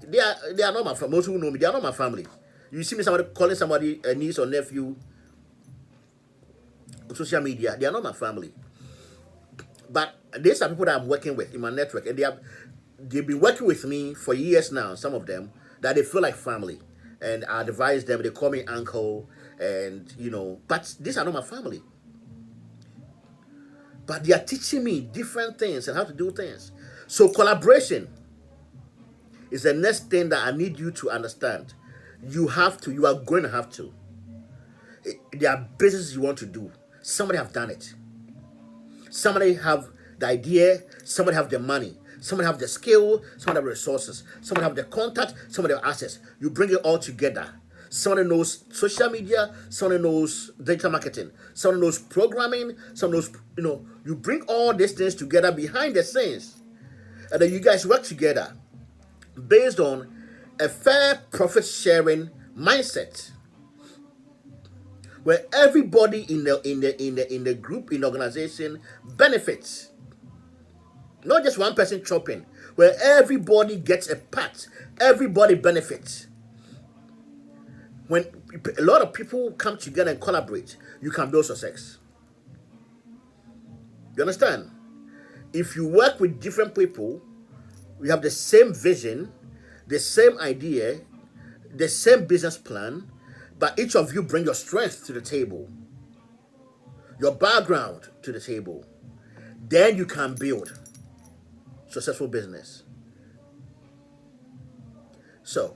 They are not my family. Most who know me, they are not my family. You see me somebody calling somebody a niece or nephew on social media, they are not my family. But these are people that I'm working with in my network, and they've been working with me for years now. Some of them that they feel like family, and I advise them. They call me uncle, and but these are not my family. But they are teaching me different things and how to do things. So collaboration is the next thing that I need you to understand. You have to. You are going to have to. There are businesses you want to do. Somebody have done it. Somebody have the idea. Somebody have the money. Somebody have the skill. Somebody have resources. Somebody have the contact. Somebody have access. You bring it all together. Somebody knows social media. Somebody knows data marketing. Somebody knows programming. Somebody knows, you bring all these things together behind the scenes. And then you guys work together based on a fair profit sharing mindset, where everybody in the group, in the organization, benefits. Not just one person chopping, where everybody gets a part, everybody benefits. When a lot of people come together and collaborate, you can build success. You understand? If you work with different people, you have the same vision, the same idea, the same business plan, but each of you bring your strength to the table, your background to the table. Then you can build successful business. So,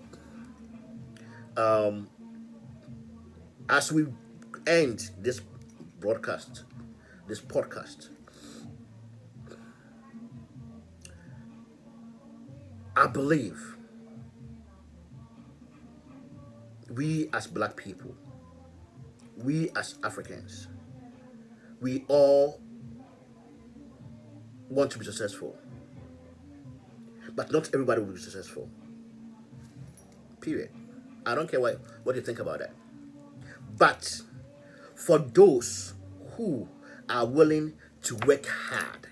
as we end this broadcast, this podcast, I believe we as black people, we as Africans, we all want to be successful. But not everybody will be successful. Period. I don't care what you think about that. But for those who are willing to work hard,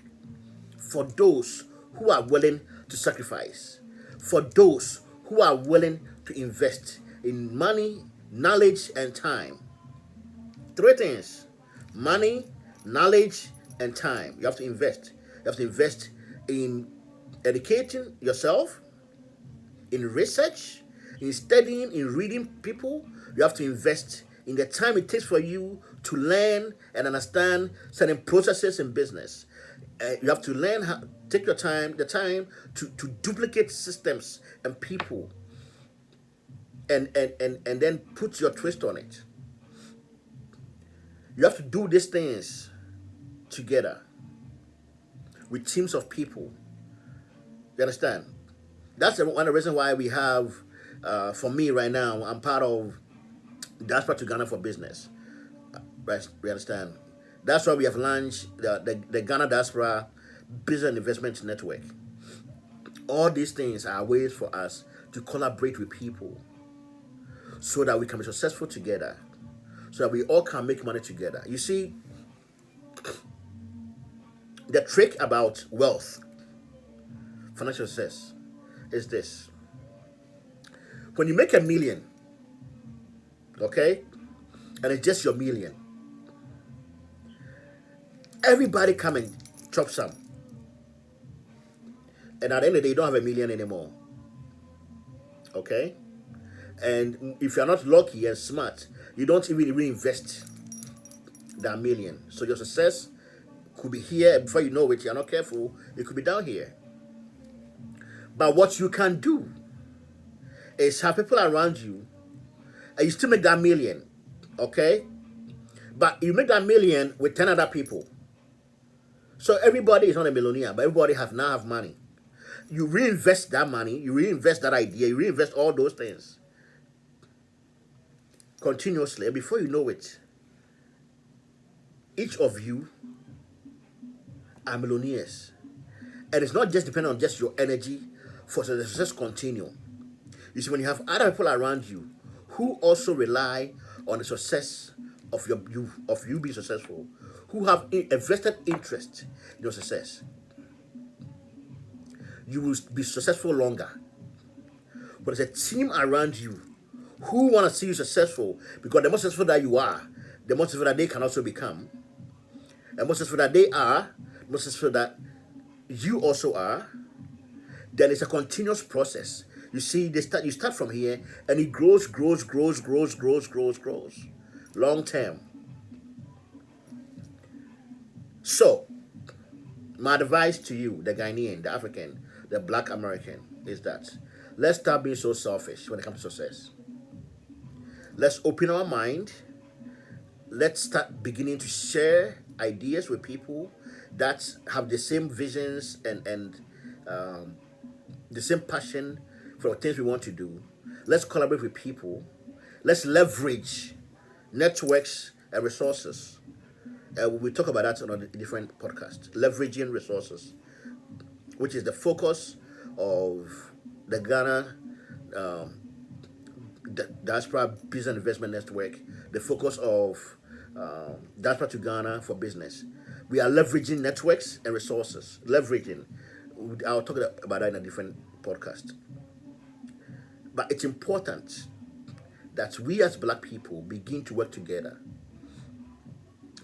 for those who are willing to sacrifice, for those who are willing to invest in money, knowledge, and time. Three things: money, knowledge, and time. You have to invest. You have to invest in educating yourself, in research, in studying, in reading people. You have to invest in the time it takes for you to learn and understand certain processes in business. You have to learn how, take your time, the time to duplicate systems and people, and then put your twist on it. You have to do these things together with teams of people. You understand? That's one of the reasons why we have, for me right now, I'm part of Diaspora to Ghana for Business. Right? We understand? That's why we have launched the Ghana Diaspora Business and Investment Network. All these things are ways for us to collaborate with people so that we can be successful together, so that we all can make money together. You see, the trick about wealth, financial success, is this. When you make a million, okay, and it's just your million, everybody come and chop some. And at the end of the day, you don't have a million anymore. Okay? And if you're not lucky and smart, you don't even reinvest that million. So your success could be here before you know it. You're not careful, it could be down here. But what you can do is have people around you and you still make that million. Okay? But you make that million with 10 other people. So everybody is not a millionaire, but everybody now have money. You reinvest that money, you reinvest that idea, you reinvest all those things continuously, and before you know it, each of you are millionaires. And it's not just dependent on just your energy for the success continue. You see, when you have other people around you who also rely on the success of you being successful, who have invested interest in your success, you will be successful longer. But there's a team around you who want to see you successful, because the more successful that you are, the more successful that they can also become. The more successful that they are, the more successful that you also are. Then it's a continuous process. You see, you start from here and it grows, long term. So, my advice to you, the Ghanaian, the African, the Black American, is that let's stop being so selfish when it comes to success. Let's open our mind. Let's start beginning to share ideas with people that have the same visions and the same passion for things we want to do. Let's collaborate with people. Let's leverage networks and resources. We talk about that on a different podcast. Leveraging resources, which is the focus of the Ghana Diaspora Business Investment Network, the focus of Diaspora to Ghana for Business. We are leveraging networks and resources. Leveraging. I'll talk about that in a different podcast. But it's important that we as Black people begin to work together.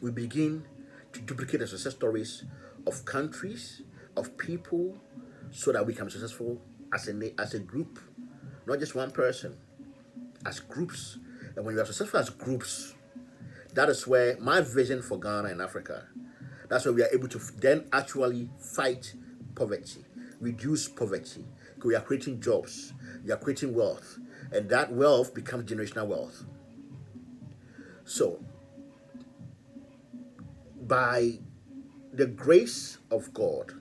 We begin to duplicate the success stories of countries, of people, so that we can be successful as a group, not just one person, as groups. And when you are successful as groups, that is where my vision for Ghana and Africa, that's where we are able to then actually fight poverty, reduce poverty. We are creating jobs, we are creating wealth, and that wealth becomes generational wealth. So, by the grace of God,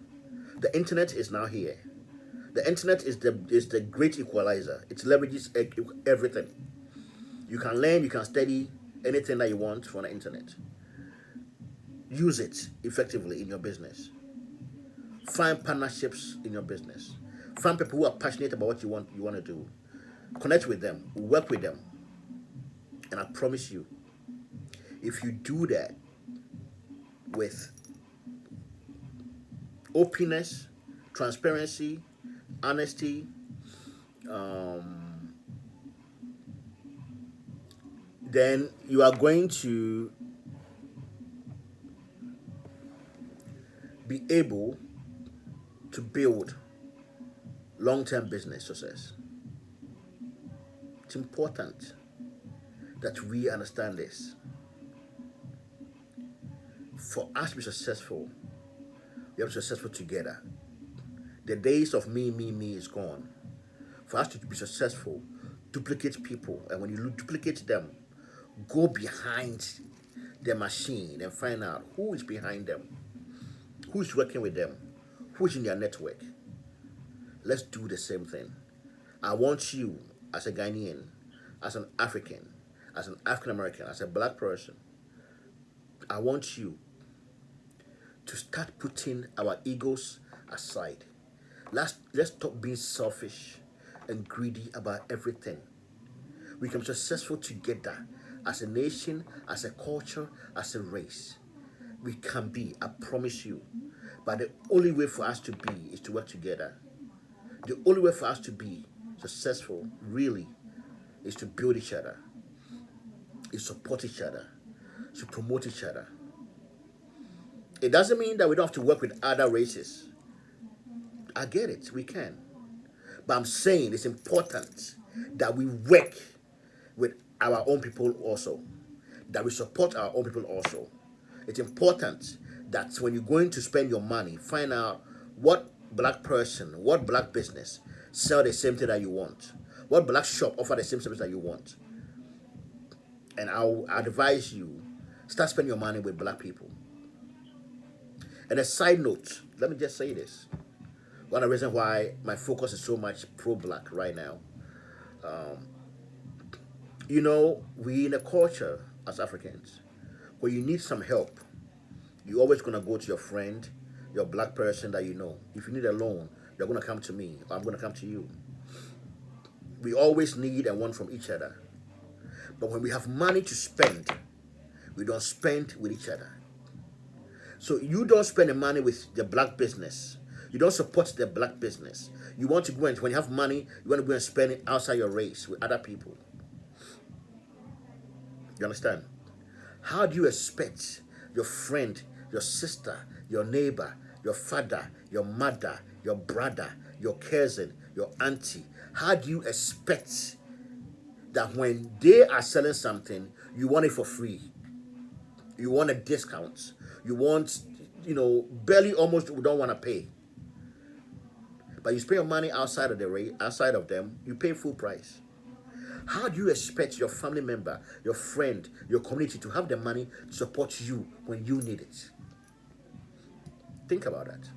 the internet is now here. The internet is the great equalizer. It leverages everything. You can learn, you can study anything that you want from the internet. Use it effectively in your business. Find partnerships in your business. Find people who are passionate about what you want to do. Connect with them, work with them. And I promise you, if you do that with openness, transparency, honesty, then you are going to be able to build long-term business success. It's important that we understand this. For us to be successful, we have to be successful together. The days of me is gone. For us to be successful, duplicate people. And when you duplicate them, go behind the machine and find out who is behind them, who is working with them, who is in their network. Let's do the same thing. I want you, as a Ghanaian, as an African, as an African American, as a Black person, I want you to start putting our egos aside. Let's stop being selfish and greedy about everything. We can be successful together as a nation, as a culture, as a race. We can be, I promise you. But the only way for us to be is to work together. The only way for us to be successful, really, is to build each other, is support each other, to promote each other. It doesn't mean that we don't have to work with other races. I get it, we can. But I'm saying it's important that we work with our own people also, that we support our own people also. It's important that when you're going to spend your money, find out what black person, what black business sell the same thing that you want, what black shop offer the same service that you want. And I'll advise you, start spending your money with black people. And a side note, let me just say this. One of the reasons why my focus is so much pro-black right now, we in a culture as Africans, where you need some help, you're always going to go to your friend, your black person that you know. If you need a loan, you're going to come to me, or I'm going to come to you. We always need and want from each other. But when we have money to spend, we don't spend with each other. So you don't spend the money with the black business. You don't support the black business. You want to go and, when you have money, you want to go and spend it outside your race with other people. You understand? How do you expect your friend, your sister, your neighbor, your father, your mother, your brother, your cousin, your auntie, how do you expect that when they are selling something, you want it for free? You want a discount. You want, barely almost don't want to pay. But you spend your money outside of the rate, outside of them, you pay full price. How do you expect your family member, your friend, your community to have the money to support you when you need it? Think about that.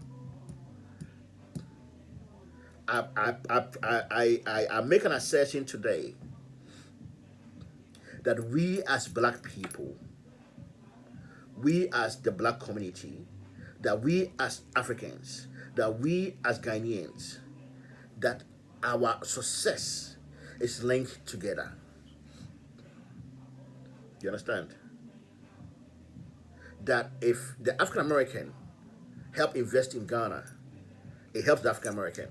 I make an assertion today that we as black people, we as the black community, that we as Africans, that we as Ghanaians, that our success is linked together. You understand? That if the African American help invest in Ghana, it helps the African American.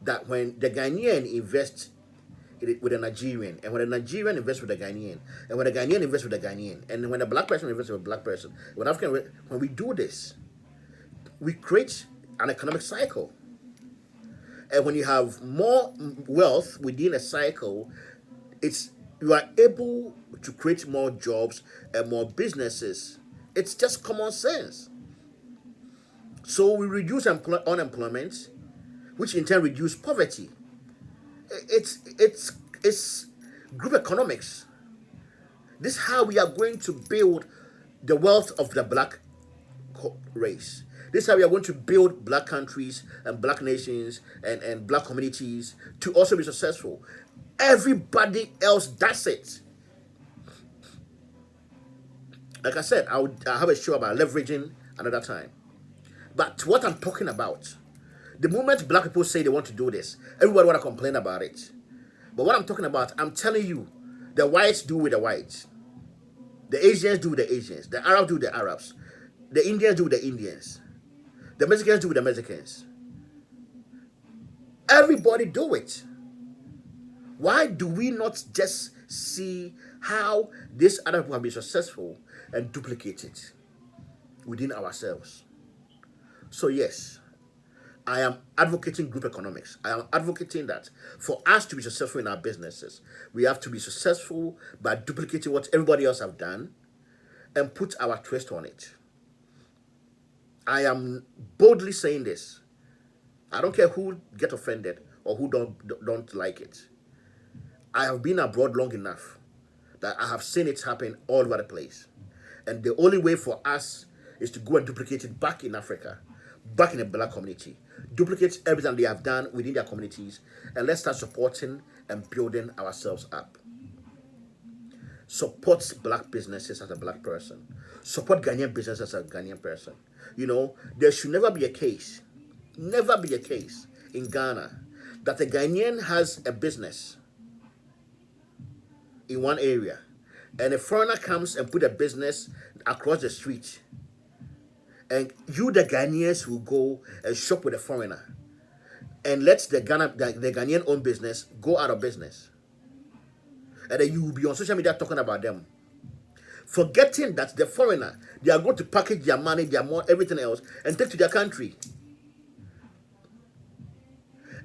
That when the Ghanaian invests with a Nigerian, and when a Nigerian invests with a Ghanaian, and when a Ghanaian invests with a Ghanaian, and when a black person invests with a black person, when we do this, we create an economic cycle. And when you have more wealth within a cycle, you are able to create more jobs and more businesses. It's just common sense. So we reduce unemployment, which in turn reduce poverty. It's group economics. This is how we are going to build the wealth of the black race. This is how we are going to build black countries and black nations and black communities to also be successful. Everybody else does it. Like I said, I'll have a show about leveraging another time. But what I'm talking about, the moment black people say they want to do this, everybody want to complain about it. But what I'm talking about, I'm telling you, the whites do with the whites. The Asians do with the Asians. The Arabs do with the Arabs. The Indians do with the Indians. The Mexicans do with the Mexicans. Everybody do it. Why do we not just see how these other people have been successful and duplicate it within ourselves? So yes, I am advocating group economics. I am advocating that for us to be successful in our businesses, we have to be successful by duplicating what everybody else have done and put our twist on it. I am boldly saying this. I don't care who get offended or who don't like it. I have been abroad long enough that I have seen it happen all over the place. And the only way for us is to go and duplicate it back in Africa, back in the black community. Duplicate everything they have done within their communities, and let's start supporting and building ourselves up. Support black businesses as a black person. Support Ghanaian business as a Ghanaian person. There should never be a case in Ghana that a Ghanaian has a business in one area and a foreigner comes and put a business across the street, and you, the Ghanaians, will go and shop with a foreigner and let the Ghanaian owned business go out of business. And then you will be on social media talking about them, forgetting that the foreigner, they are going to package their money, everything else, and take to their country.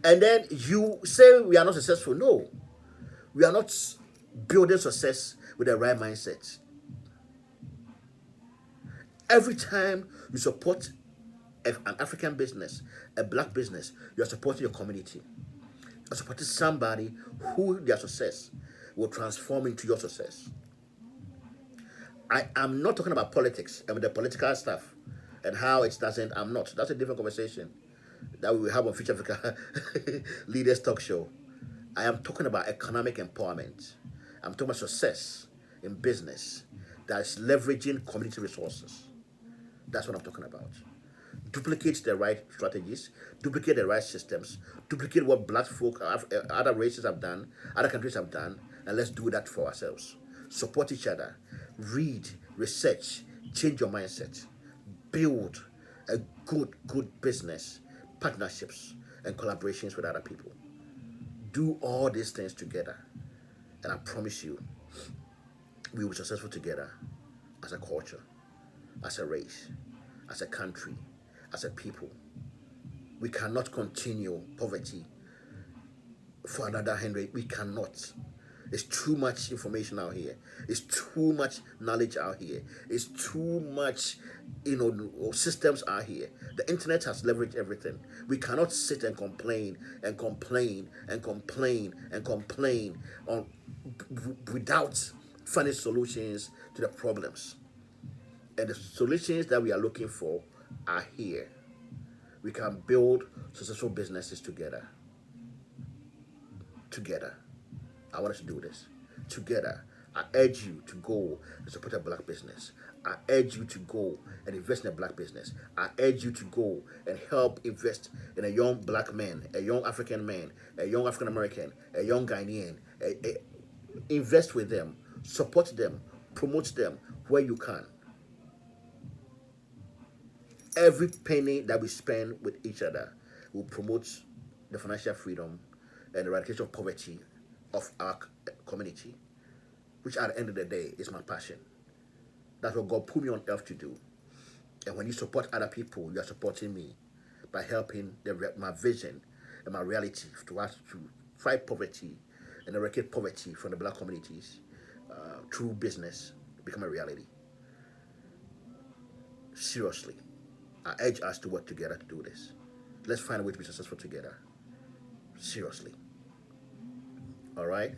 And then you say we are not successful. No, we are not building success with the right mindset. Every time you support an African business, a black business, you are supporting your community. You're supporting somebody who their success will transform into your success. I am not talking about politics and the political stuff and how it doesn't. I'm not. That's a different conversation that we will have on Future Africa Leaders Talk Show. I am talking about economic empowerment. I'm talking about success in business that is leveraging community resources. That's what I'm talking about. Duplicate the right strategies, duplicate the right systems, duplicate what black folk, other races have done, other countries have done, and let's do that for ourselves. Support each other, read, research, change your mindset, build a good business, partnerships, and collaborations with other people. Do all these things together, and I promise you, we will be successful together as a culture, as a race, as a country, as a people. We cannot continue poverty for another 100. We cannot. It's too much information out here. It's too much knowledge out here. It's too much, systems out here. The internet has leveraged everything. We cannot sit and complain and complain and complain and complain without finding solutions to the problems. And the solutions that we are looking for are here. We can build successful businesses together. Together. I want us to do this. Together. I urge you to go and support a black business. I urge you to go and invest in a black business. I urge you to go and help invest in a young black man, a young African man, a young African American, a young Ghanaian. Invest with them, support them, promote them where you can. Every penny that we spend with each other will promote the financial freedom and eradication of poverty of our community, which at the end of the day is my passion. That's what God put me on earth to do. And when you support other people, you are supporting me by helping my vision and my reality to us to fight poverty and eradicate poverty from the black communities through business become a reality. Seriously, I urge us to work together to do this. Let's find a way to be successful together. Seriously. All right?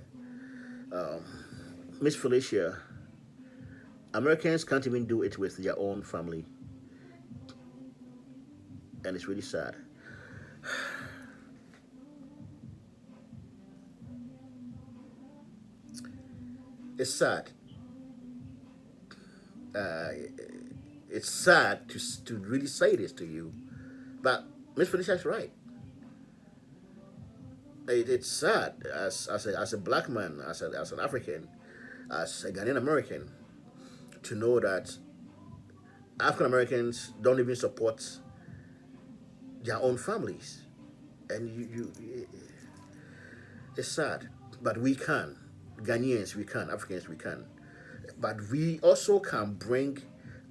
Miss Felicia, Americans can't even do it with their own family. And it's really sad. It's sad. Uh, it's sad to really say this to you, but Miss Felicia is right. It's sad as a black man, as an African, as a Ghanaian American, to know that African Americans don't even support their own families, and it's sad, but we can. Ghanaians, we can. Africans, we can. But we also can bring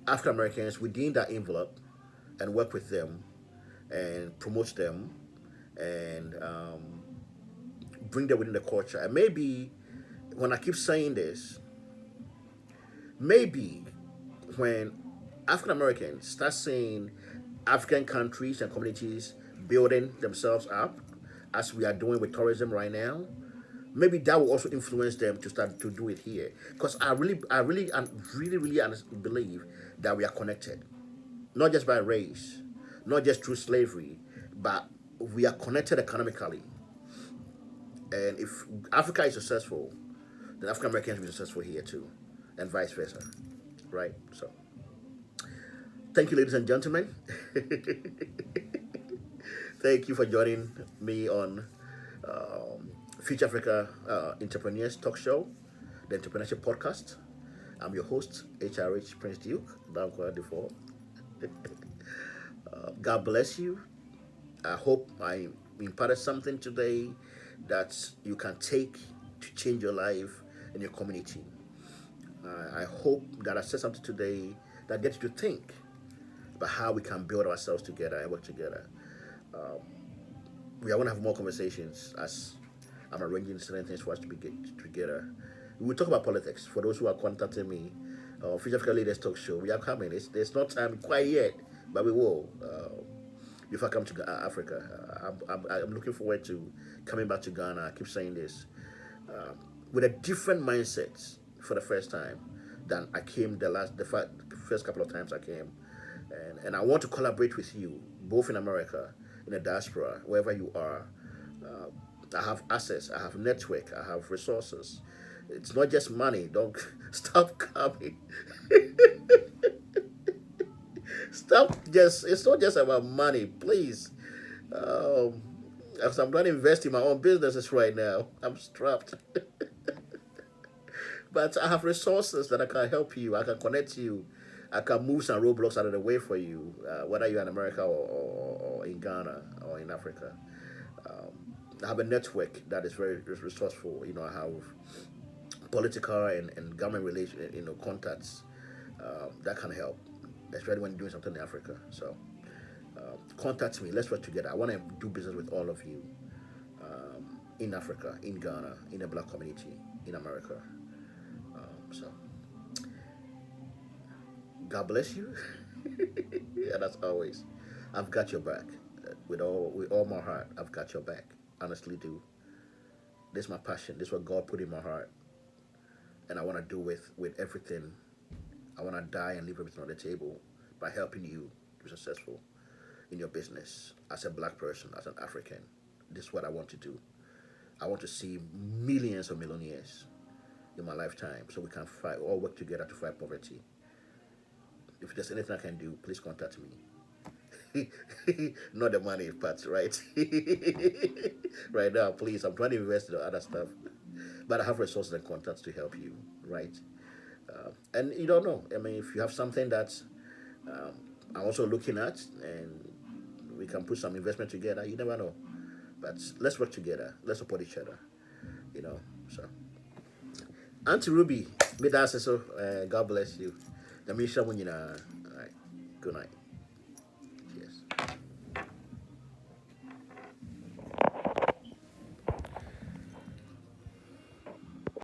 African Americans within that envelope and work with them and promote them and bring them within the culture. And maybe when I keep saying this, maybe when African Americans start seeing African countries and communities building themselves up, as we are doing with tourism right now, maybe that will also influence them to start to do it here. Because I really believe that we are connected, not just by race, not just through slavery, but we are connected economically. And if Africa is successful, then African Americans will be successful here too, and vice versa, right? So, thank you, ladies and gentlemen. Thank you for joining me on Future Africa Entrepreneurs Talk Show, the Entrepreneurship Podcast. I'm your host, HRH Prince Duke, Dankwa Defoe. God bless you. I hope I imparted something today that you can take to change your life and your community. I hope that I said something today that gets you to think about how we can build ourselves together and work together. we are going to have more conversations as I'm arranging certain things for us to be get together. We will talk about politics. For those who are contacting me, Future Africa Leaders Talk Show, we are coming. There's no time quite yet, but we will. If I come to Africa, I'm looking forward to coming back to Ghana. I keep saying this with a different mindset for the first time than I came first couple of times I came, and I want to collaborate with you both in America, in the diaspora, wherever you are. I have access, I have network, I have resources. It's not just money. Don't stop coming. Stop just. It's not just about money, please. Um, as I'm trying to invest in my own businesses right now, I'm strapped. But I have resources that I can help you. I can connect you. I can move some roadblocks out of the way for you, whether you're in America or in Ghana or in Africa. I have a network that is very resourceful. I have political and government relation, contacts that can help, especially when you're doing something in Africa. So contact me. Let's work together. I want to do business with all of you in Africa, in Ghana, in the Black community, in America. So God bless you. And as always, I've got your back. With all my heart, I've got your back. Honestly, do. This is my passion. This is what God put in my heart, and I want to do with everything. I want to die and leave everything on the table by helping you to be successful in your business as a black person, as an African. This is what I want to do. I want to see millions of millionaires in my lifetime, so we can fight, all work together to fight poverty. If there's anything I can do, please contact me. Not the money part, right? Right now, please. I'm trying to invest in other stuff, but I have resources and contacts to help you, right? And you don't know. I mean, if you have something that um, I'm also looking at, and we can put some investment together, you never know. But let's work together. Let's support each other. So Auntie Ruby, me that's so. God bless you. The mission, all right. Good night.